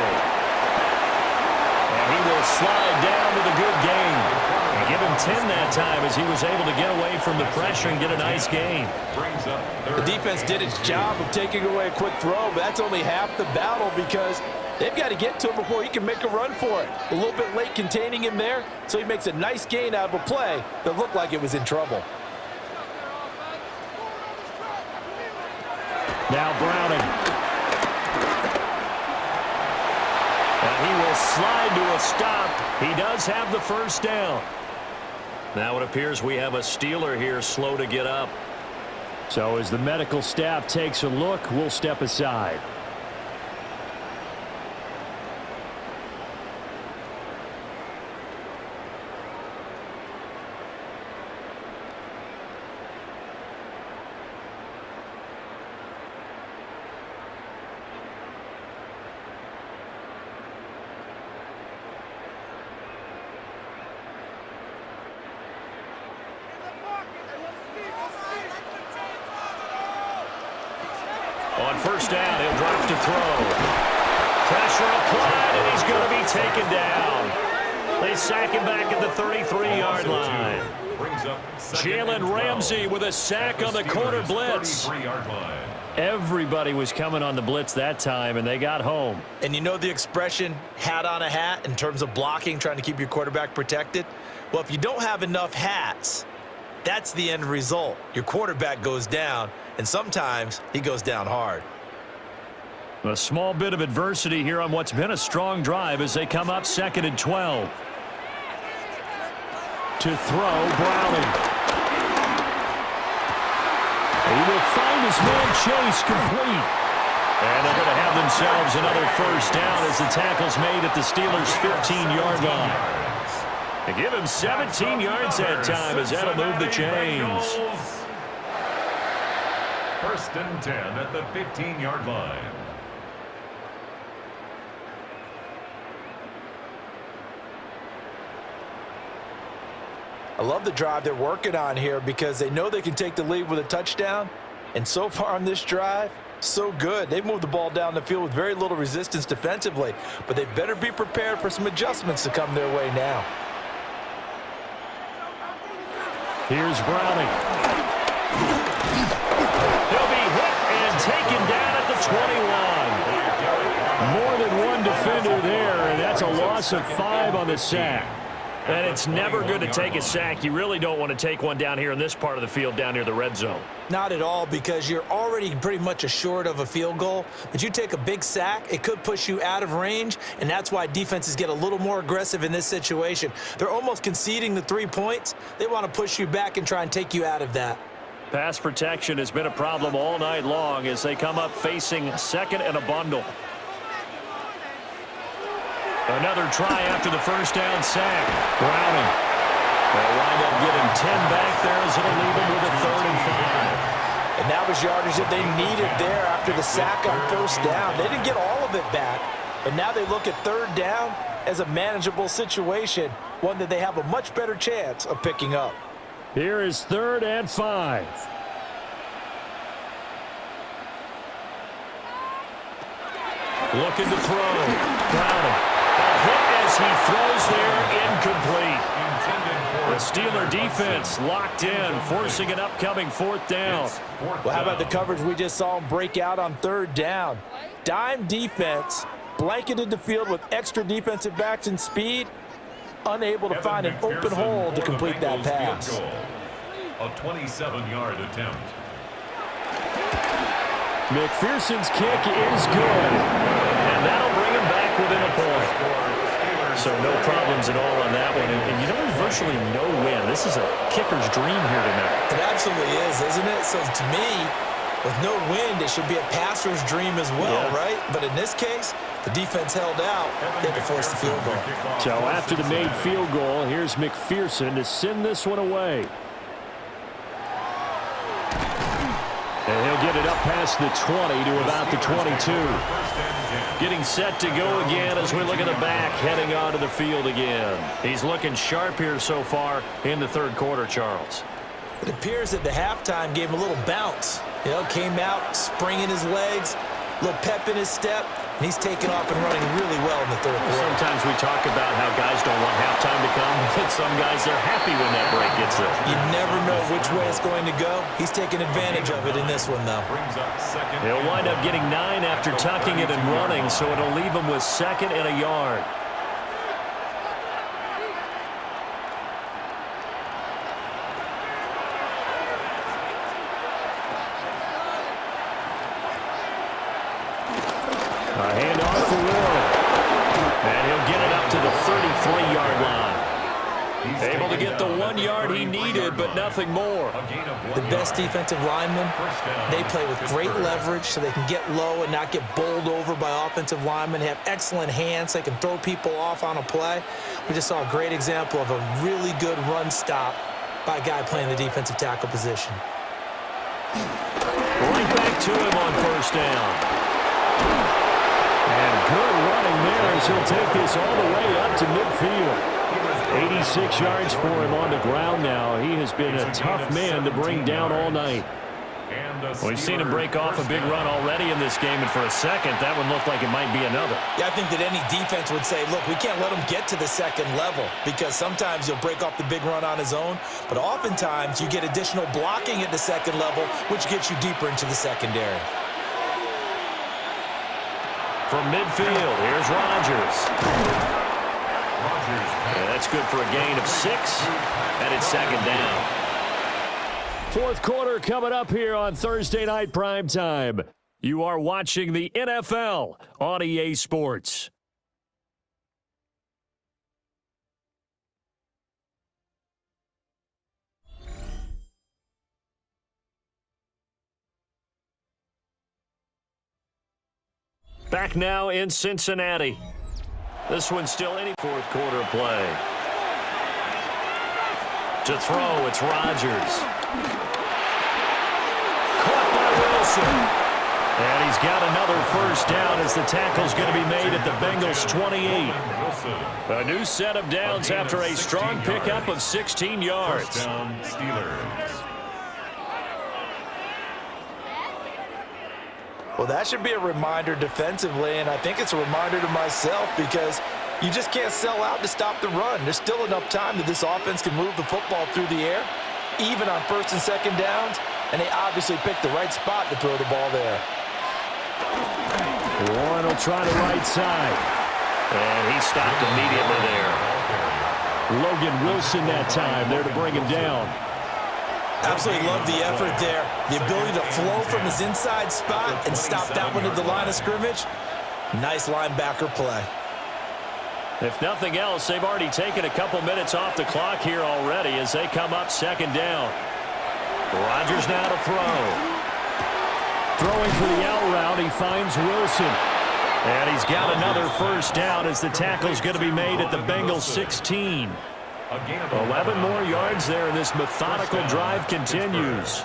And he will slide down with a good gain. And give him 10 that time as he was able to get away from the pressure and get a nice gain. The defense did its job of taking away a quick throw, but that's only half the battle because they've got to get to him before he can make a run for it. A little bit late containing him there, so he makes a nice gain out of a play that looked like it was in trouble. Now Browning. And he will slide to a stop. He does have the first down. Now it appears we have a Steeler here slow to get up. So as the medical staff takes a look, we'll step aside. On first down, he'll drop to throw. Pressure applied, and he's going to be taken down. They sack him back at the 33-yard line. Jalen Ramsey with a sack on the corner blitz. Everybody was coming on the blitz that time, and they got home. And you know the expression, hat on a hat, in terms of blocking, trying to keep your quarterback protected? Well, if you don't have enough hats, that's the end result. Your quarterback goes down, and sometimes he goes down hard. A small bit of adversity here on what's been a strong drive as they come up 2nd and 12. To throw, Browning. He will find his man Chase complete. And they're going to have themselves another first down as the tackle's made at the Steelers' 15-yard line. They give him 17 yards that time as that'll move the chains. 1st and 10 at the 15-yard line. I love the drive they're working on here because they know they can take the lead with a touchdown. And so far on this drive, so good. They've moved the ball down the field with very little resistance defensively, but they better be prepared for some adjustments to come their way now. Here's Browning. He'll be hit and taken down at the 21. More than one defender there, and that's a loss of 5 on the sack. And it's never good to take a sack. You really don't want to take one down here in this part of the field, down near the red zone. Not at all, because you're already pretty much assured of a field goal. But you take a big sack, it could push you out of range, and that's why defenses get a little more aggressive in this situation. They're almost conceding the 3 points. They want to push you back and try and take you out of that. Pass protection has been a problem all night long as they come up facing 2nd and a bundle. Another try after the first down sack. Browning. They'll wind up getting 10 back there as it'll leave them with a 3rd and 5. And that was yardage that they needed there after the sack on first down. They didn't get all of it back, But now they look at third down as a manageable situation, one that they have a much better chance of picking up. Here is 3rd and 5. Looking to throw. Browning. A hit as he throws there, incomplete. The Steeler defense locked in, forcing an upcoming 4th down. Well, how about the coverage we just saw him break out on 3rd down? Dime defense, blanketed the field with extra defensive backs and speed, unable to find an open hole to complete that pass. A 27-yard attempt. McPherson's kick is good, and that'll bring him back within a point. So no problems at all on that one. And you know, there's virtually no win. This is a kicker's dream here tonight. It absolutely is, isn't it? So to me, with no win, it should be a passer's dream as well, right? But in this case, the defense held out. They had to force the field goal. So after the made field goal, here's McPherson to send this one away. And he'll get it up past the 20 to about the 22. Getting set to go again as we look at the back, heading onto the field again. He's looking sharp here so far in the 3rd quarter, Charles. It appears that the halftime gave him a little bounce. You know, came out, springing his legs, a little pep in his step, and he's taken off and running really well in the 3rd quarter. Sometimes we talk about how guys don't want halftime to come, but some guys, they're happy when that break gets there. You never know which way it's going to go. He's taking advantage of it in this one, though. He'll wind up getting 9 after tucking it and running, so it'll leave him with 2nd and a yard. A handoff for Warren. And he'll get it up to the 33-yard line. Able to get the 1 yard he needed, but nothing more. The best defensive linemen, they play with great leverage so they can get low and not get bowled over by offensive linemen. They have excellent hands. So they can throw people off on a play. We just saw a great example of a really good run stop by a guy playing the defensive tackle position. Right back to him on 1st down. And good running there as he'll take this all the way up to midfield. 86 yards for him on the ground now. He has been a tough man to bring down all night. We've seen him break off a big run already in this game, and for a second, that one looked like it might be another. Yeah, I think that any defense would say, look, we can't let him get to the 2nd level, because sometimes he'll break off the big run on his own, but oftentimes you get additional blocking at the 2nd level, which gets you deeper into the secondary. From midfield, here's Rodgers. Yeah, that's good for a gain of 6, and it's 2nd down. 4th quarter coming up here on Thursday Night Primetime. You are watching the NFL on EA Sports. Back now in Cincinnati. This one's still any 4th quarter play. To throw, it's Rodgers. Caught by Wilson. And he's got another 1st down as the tackle's going to be made at the Bengals 28. A new set of downs after a strong pickup of 16 yards. 1st down, Steelers. Well, that should be a reminder defensively, and I think it's a reminder to myself because you just can't sell out to stop the run. There's still enough time that this offense can move the football through the air, even on 1st and 2nd downs, and they obviously picked the right spot to throw the ball there. Warren will try the right side. And he stopped immediately there. Logan Wilson that time there to bring him down. Absolutely love the effort there. The ability to flow from his inside spot and stop that one at the line of scrimmage. Nice linebacker play. If nothing else, they've already taken a couple minutes off the clock here already as they come up 2nd down. Rodgers now to throw. Throwing for the out route, he finds Wilson. And he's got another 1st down as the tackle's going to be made at the Bengals 16. 11 more yards there, and this methodical drive continues.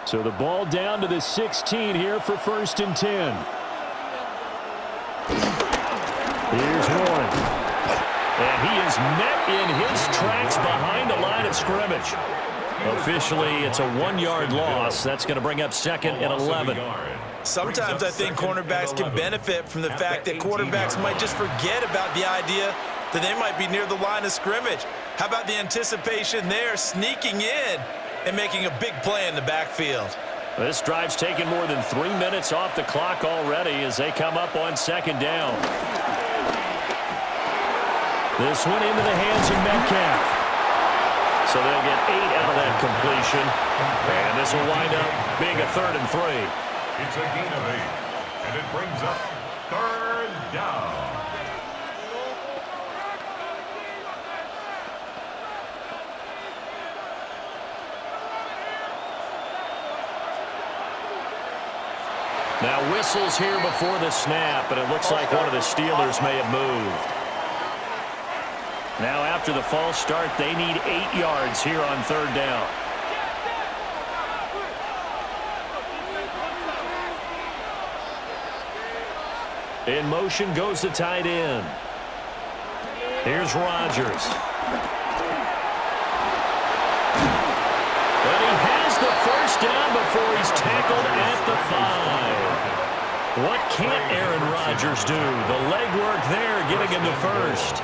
So the ball down to the 16 here for 1st and 10. Here's Warren. And he is met in his tracks behind the line of scrimmage. Officially, it's a 1-yard loss. That's going to bring up 2nd and 11. Sometimes I think cornerbacks can benefit from the fact that quarterbacks might just forget about the idea that they might be near the line of scrimmage. How about the anticipation there, sneaking in and making a big play in the backfield? This drive's taken more than 3 minutes off the clock already as they come up on 2nd down. This one into the hands of Metcalf. So they'll get 8 out of that completion. And this will wind up being a 3rd and 3. It's a gain of 8. And it brings up 3rd down. Now whistles here before the snap, and it looks like one of the Steelers may have moved. Now after the false start, they need 8 yards here on 3rd down. In motion goes the tight end. Here's Rodgers. And he has the 1st down before he's tackled at the 5. What can't Aaron Rodgers do? The legwork there getting him to 1st.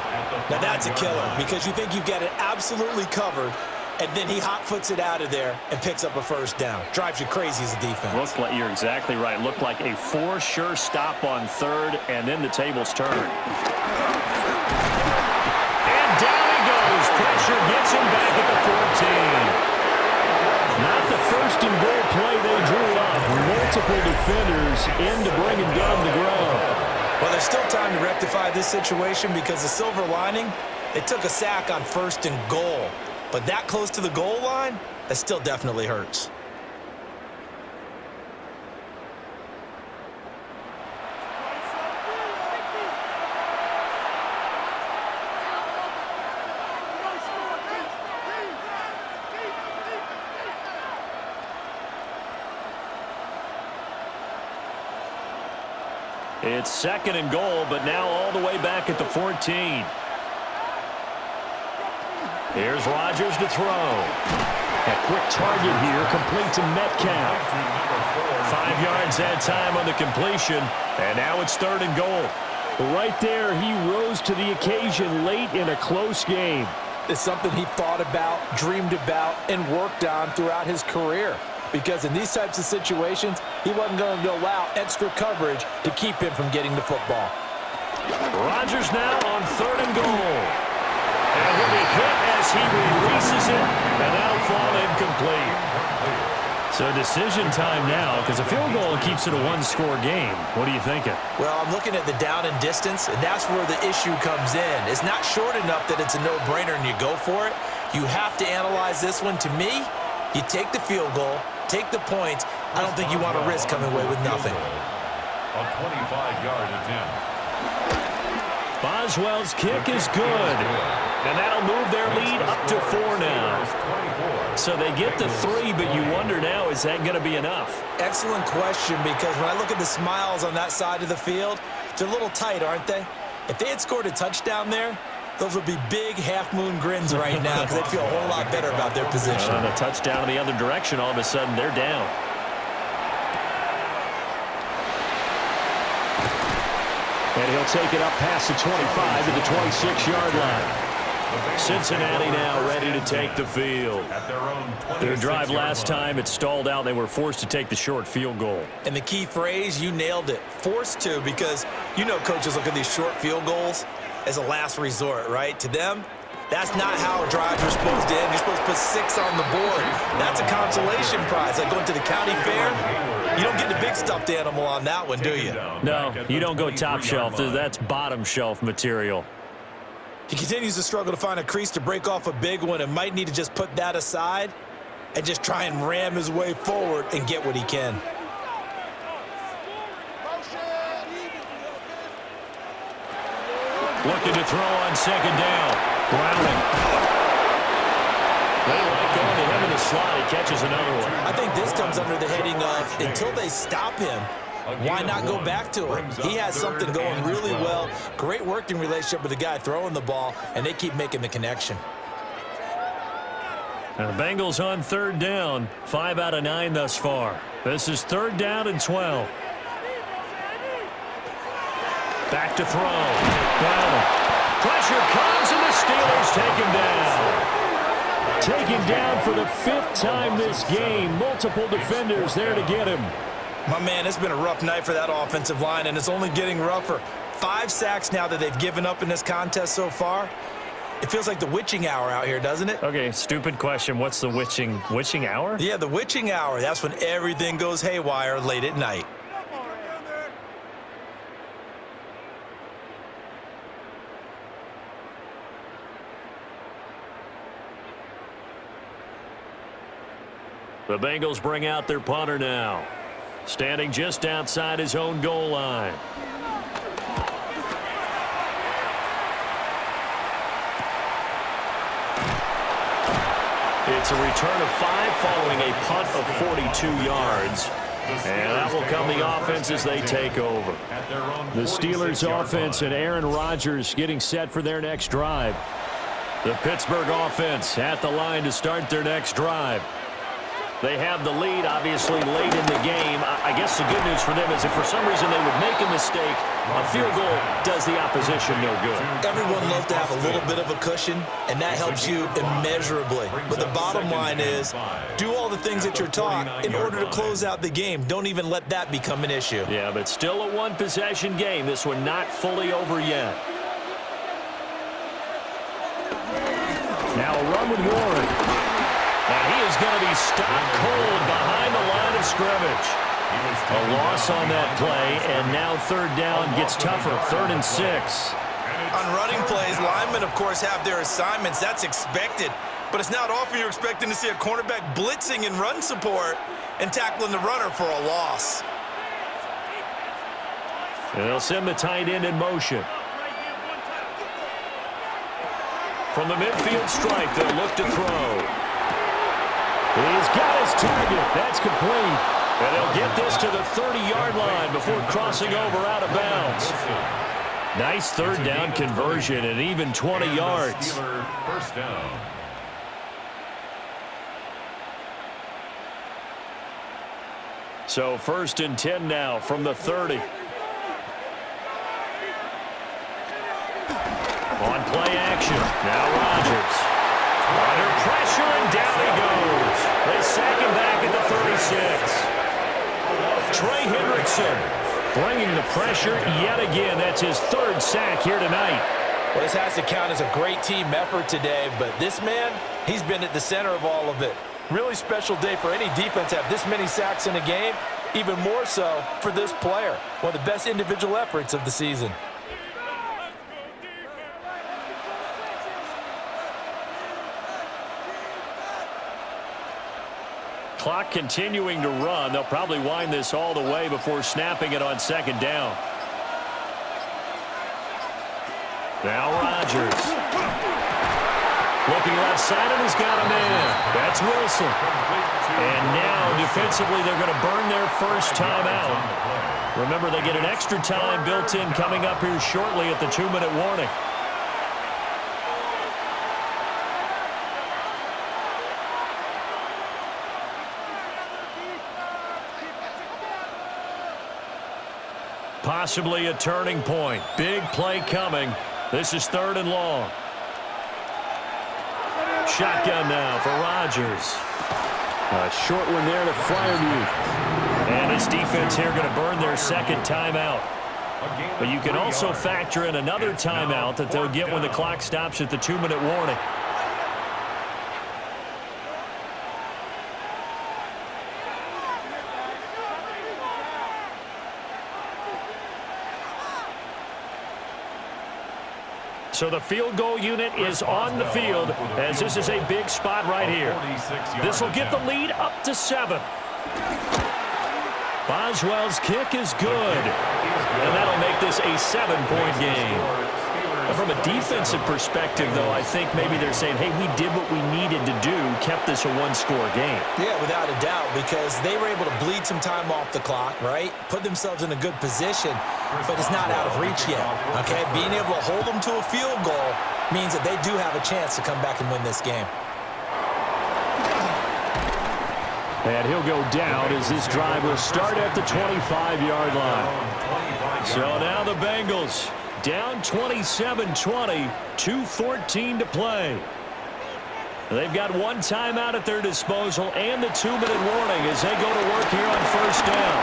Now that's a killer because you think you've got it absolutely covered, and then he hot-foots it out of there and picks up a 1st down. Drives you crazy as a defense. Looked like, you're exactly right. Looked like a for sure stop on 3rd, and then the tables turn. And down he goes. Pressure gets him back at the 14. Not the 1st and goal play they drew up. Multiple defenders in to bring him down the ground. Well, there's still time to rectify this situation because the silver lining, they took a sack on 1st and goal. But that close to the goal line, that still definitely hurts. It's 2nd and goal, but now all the way back at the 14. Here's Rodgers to throw. A quick target here, complete to Metcalf. 5 yards that time on the completion, and now it's 3rd and goal. Right there, he rose to the occasion late in a close game. It's something he thought about, dreamed about, and worked on throughout his career. Because in these types of situations, he wasn't going to allow extra coverage to keep him from getting the football. Rodgers now on 3rd and goal. And he'll be hit as he releases it, and that'll fall incomplete. So decision time now, because a field goal keeps it a 1-score game. What are you thinking? Well, I'm looking at the down and distance, and that's where the issue comes in. It's not short enough that it's a no-brainer and you go for it. You have to analyze this one. To me, you take the field goal, take the points. I don't think you want to risk coming away with nothing. A 25-yard attempt. Boswell's kick is good. And that'll move their lead up to 4 now. So they get the 3, but you wonder now, is that going to be enough? Excellent question, because when I look at the smiles on that side of the field, they're a little tight, aren't they? If they had scored a touchdown there, those would be big half-moon grins right now because they'd feel a whole lot better about their position. And a touchdown in the other direction, all of a sudden, they're down. And he'll take it up past the 25 to the 26-yard line. Cincinnati now ready to take the field. Their drive last time, it stalled out. They were forced to take the short field goal. And the key phrase, you nailed it. Forced to, because you know coaches look at these short field goals as a last resort, right? To them, that's not how drives are supposed to end. You're supposed to put 6 on the board. That's a consolation prize. Like going to the county fair, you don't get the big stuffed animal on that one, do you? No, you don't go top shelf. That's bottom shelf material. He continues to struggle to find a crease to break off a big one and might need to just put that aside and just try and ram his way forward and get what he can. Looking to throw on 2nd down. Browning. They like going to him in the slot. He catches another one. I think this comes under the heading of until they stop him, why not go back to him? He has something going really well. Great working relationship with the guy throwing the ball, and they keep making the connection. And the Bengals on third down. 5 out of 9 thus far. This is 3rd down and 12. Back to throw. Down. Pressure comes, and the Steelers take him down. Taken down for the 5th time this game. Multiple defenders there to get him. My man, it's been a rough night for that offensive line, and it's only getting rougher. 5 sacks now that they've given up in this contest so far. It feels like the witching hour out here, doesn't it? Okay, stupid question. What's the witching hour? Yeah, the witching hour. That's when everything goes haywire late at night. The Bengals bring out their punter now. Standing just outside his own goal line. It's a return of 5 following a punt of 42 yards. And that will come the offense as they take over. The Steelers offense and Aaron Rodgers getting set for their next drive. The Pittsburgh offense at the line to start their next drive. They have the lead, obviously, late in the game. I guess the good news for them is if for some reason they would make a mistake, a field goal does the opposition no good. Everyone loves to have a little bit of a cushion, and that helps you immeasurably. But the bottom line is, do all the things that you're taught in order to close out the game. Don't even let that become an issue. Yeah, but still a one-possession game. This one not fully over yet. Now a run with Warren. And he is going to be stopped cold behind the line of scrimmage. A loss on that play, and now 3rd down gets tougher. 3rd and 6. On running plays, linemen, of course, have their assignments. That's expected. But it's not often you're expecting to see a cornerback blitzing in run support and tackling the runner for a loss. And they'll send the tight end in motion. From the midfield stripe, they'll look to throw. He's got his target. That's complete. And they'll get this to the 30-yard line before crossing over out of bounds. Nice 3rd down conversion and even 20 yards. First down. So 1st and 10 now from the 30. On play action. Now Rodgers. Under pressure, and down he goes. They sack him back at the 36. Trey Hendrickson bringing the pressure yet again. That's his 3rd sack here tonight. Well, this has to count as a great team effort today, but this man, he's been at the center of all of it. Really special day for any defense to have this many sacks in a game, even more so for this player. One of the best individual efforts of the season. Clock continuing to run. They'll probably wind this all the way before snapping it on 2nd down. Now Rodgers. Looking left side, and he's got him in. That's Wilson. And now defensively they're going to burn their first timeout. Remember, they get an extra time built in coming up here shortly at the 2-minute warning. Possibly a turning point. Big play coming. This is 3rd and long. Shotgun now for Rodgers. A short one there to Freiermuth. And this defense here going to burn their 2nd timeout. But you can also factor in another timeout that they'll get when the clock stops at the 2-minute warning. So the field goal unit is on the field as this is a big spot right here. This will get the lead up to 7. Boswell's kick is good. And that'll make this a 7-point game. From a defensive perspective, though, I think maybe they're saying, hey, we did what we needed to do, kept this a one-score game. Yeah, without a doubt, because they were able to bleed some time off the clock, right? Put themselves in a good position, but it's not out of reach yet, okay? Being able to hold them to a field goal means that they do have a chance to come back and win this game. And he'll go down as this drive will start at the 25-yard line. So now the Bengals down 27-20, 2:14 to play. They've got one timeout at their disposal and the 2-minute warning as they go to work here on first down.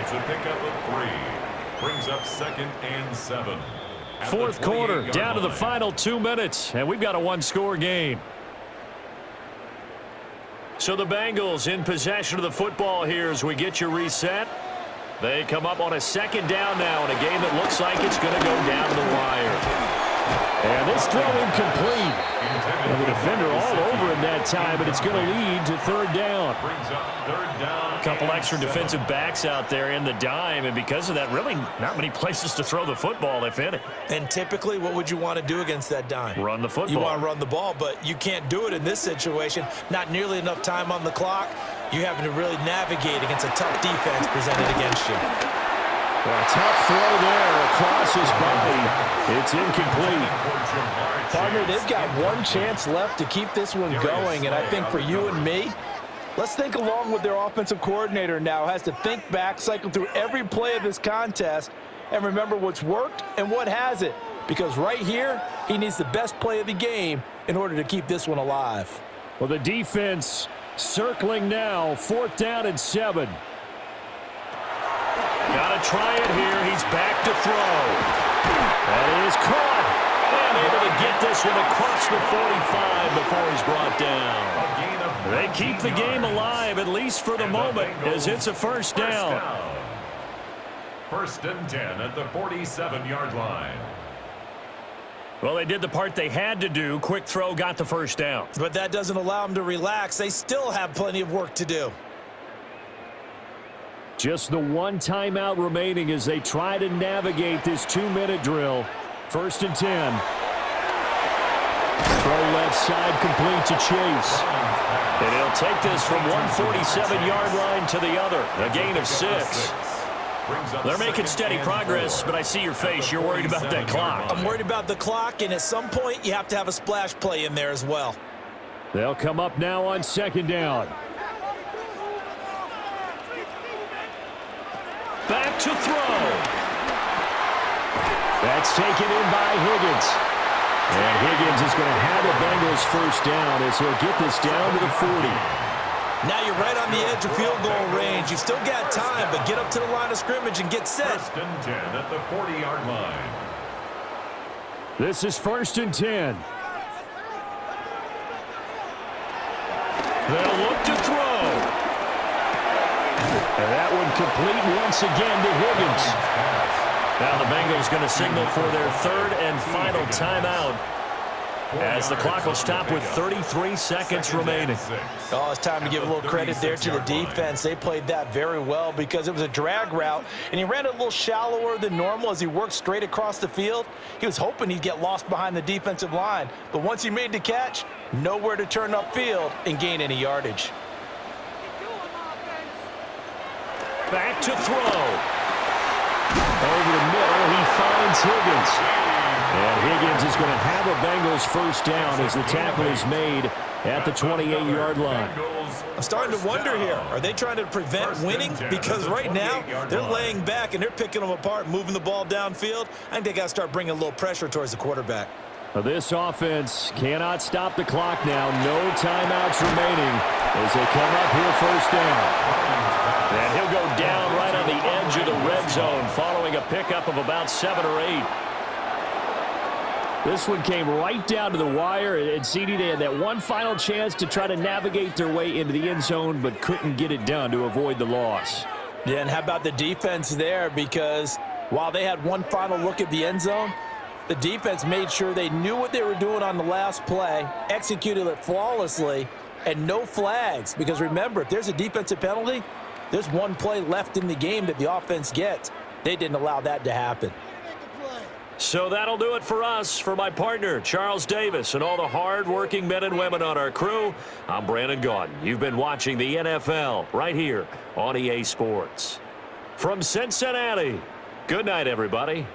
It's a pickup of 3. Brings up 2nd and 7. Fourth quarter, down to the final 2 minutes, and we've got a one-score game. So the Bengals in possession of the football here as we get you reset. They come up on a second down now in a game that looks like it's going to go down to the wire. And this throw incomplete. And the defender all over him that time, but it's going to lead to third down. A couple extra defensive backs out there in the dime, and because of that, really not many places to throw the football, if any. And typically, what would you want to do against that dime? Run the football. You want to run the ball, but you can't do it in this situation. Not nearly enough time on the clock. You're having to really navigate against a tough defense presented against you. Well, a tough throw there across his body. It's incomplete. Partner, they've got one chance left to keep this one going, and I think for you and me, let's think along with their offensive coordinator now. Has to think back, cycle through every play of this contest, and remember what's worked and what hasn't. Because right here, he needs the best play of the game in order to keep this one alive. Well, the defense circling now, 4th down and 7. Got to try it here. He's back to throw. That is caught. And able to get this one across the 45 before he's brought down. They keep the game alive, at least for the moment, as it's a first down. 1st and 10 at the 47-yard line. Well, they did the part they had to do. Quick throw, got the first down. But that doesn't allow them to relax. They still have plenty of work to do. Just the one timeout remaining as they try to navigate this 2-minute drill. 1st and 10. Throw left side complete to Chase. And he'll take this from one 47-yard line to the other. A gain of 6. They're making steady progress, but I see your face. You're worried about that clock. I'm worried about the clock, and at some point, you have to have a splash play in there as well. They'll come up now on 2nd down. Back to throw. That's taken in by Higgins. And Higgins is going to have the Bengals first down as he'll get this down to the 40. Now you're right on the edge of field goal range. You've still got time, but get up to the line of scrimmage and get set. 1st and 10 at the 40-yard line. This is 1st and 10. They'll look to throw. And that one complete once again to Higgins. Now the Bengals going to signal for their 3rd and final timeout as the clock will stop with 33 seconds remaining. Oh, it's time to give a little credit there to the defense. They played that very well because it was a drag route, and he ran it a little shallower than normal as he worked straight across the field. He was hoping he'd get lost behind the defensive line, but once he made the catch, nowhere to turn upfield and gain any yardage. Back to throw. Over the middle, he finds Higgins. And Higgins is going to have a Bengals first down as the tackle is made at the 28-yard line. I'm starting to wonder here, are they trying to prevent winning? Because right now, they're laying back and they're picking them apart, moving the ball downfield. I think they got to start bringing a little pressure towards the quarterback. Now this offense cannot stop the clock now. No timeouts remaining as they come up here first down. And he'll go down right on the edge of the red zone following a pickup of about 7 or 8. This one came right down to the wire, and CD, they had that one final chance to try to navigate their way into the end zone, but couldn't get it done to avoid the loss. Yeah, and how about the defense there? Because while they had one final look at the end zone, the defense made sure they knew what they were doing on the last play, executed it flawlessly, and no flags. Because remember, if there's a defensive penalty, there's one play left in the game that the offense gets. They didn't allow that to happen. So that'll do it for us. For my partner, Charles Davis, and all the hard-working men and women on our crew, I'm Brandon Gaudin. You've been watching the NFL right here on EA Sports. From Cincinnati, good night, everybody.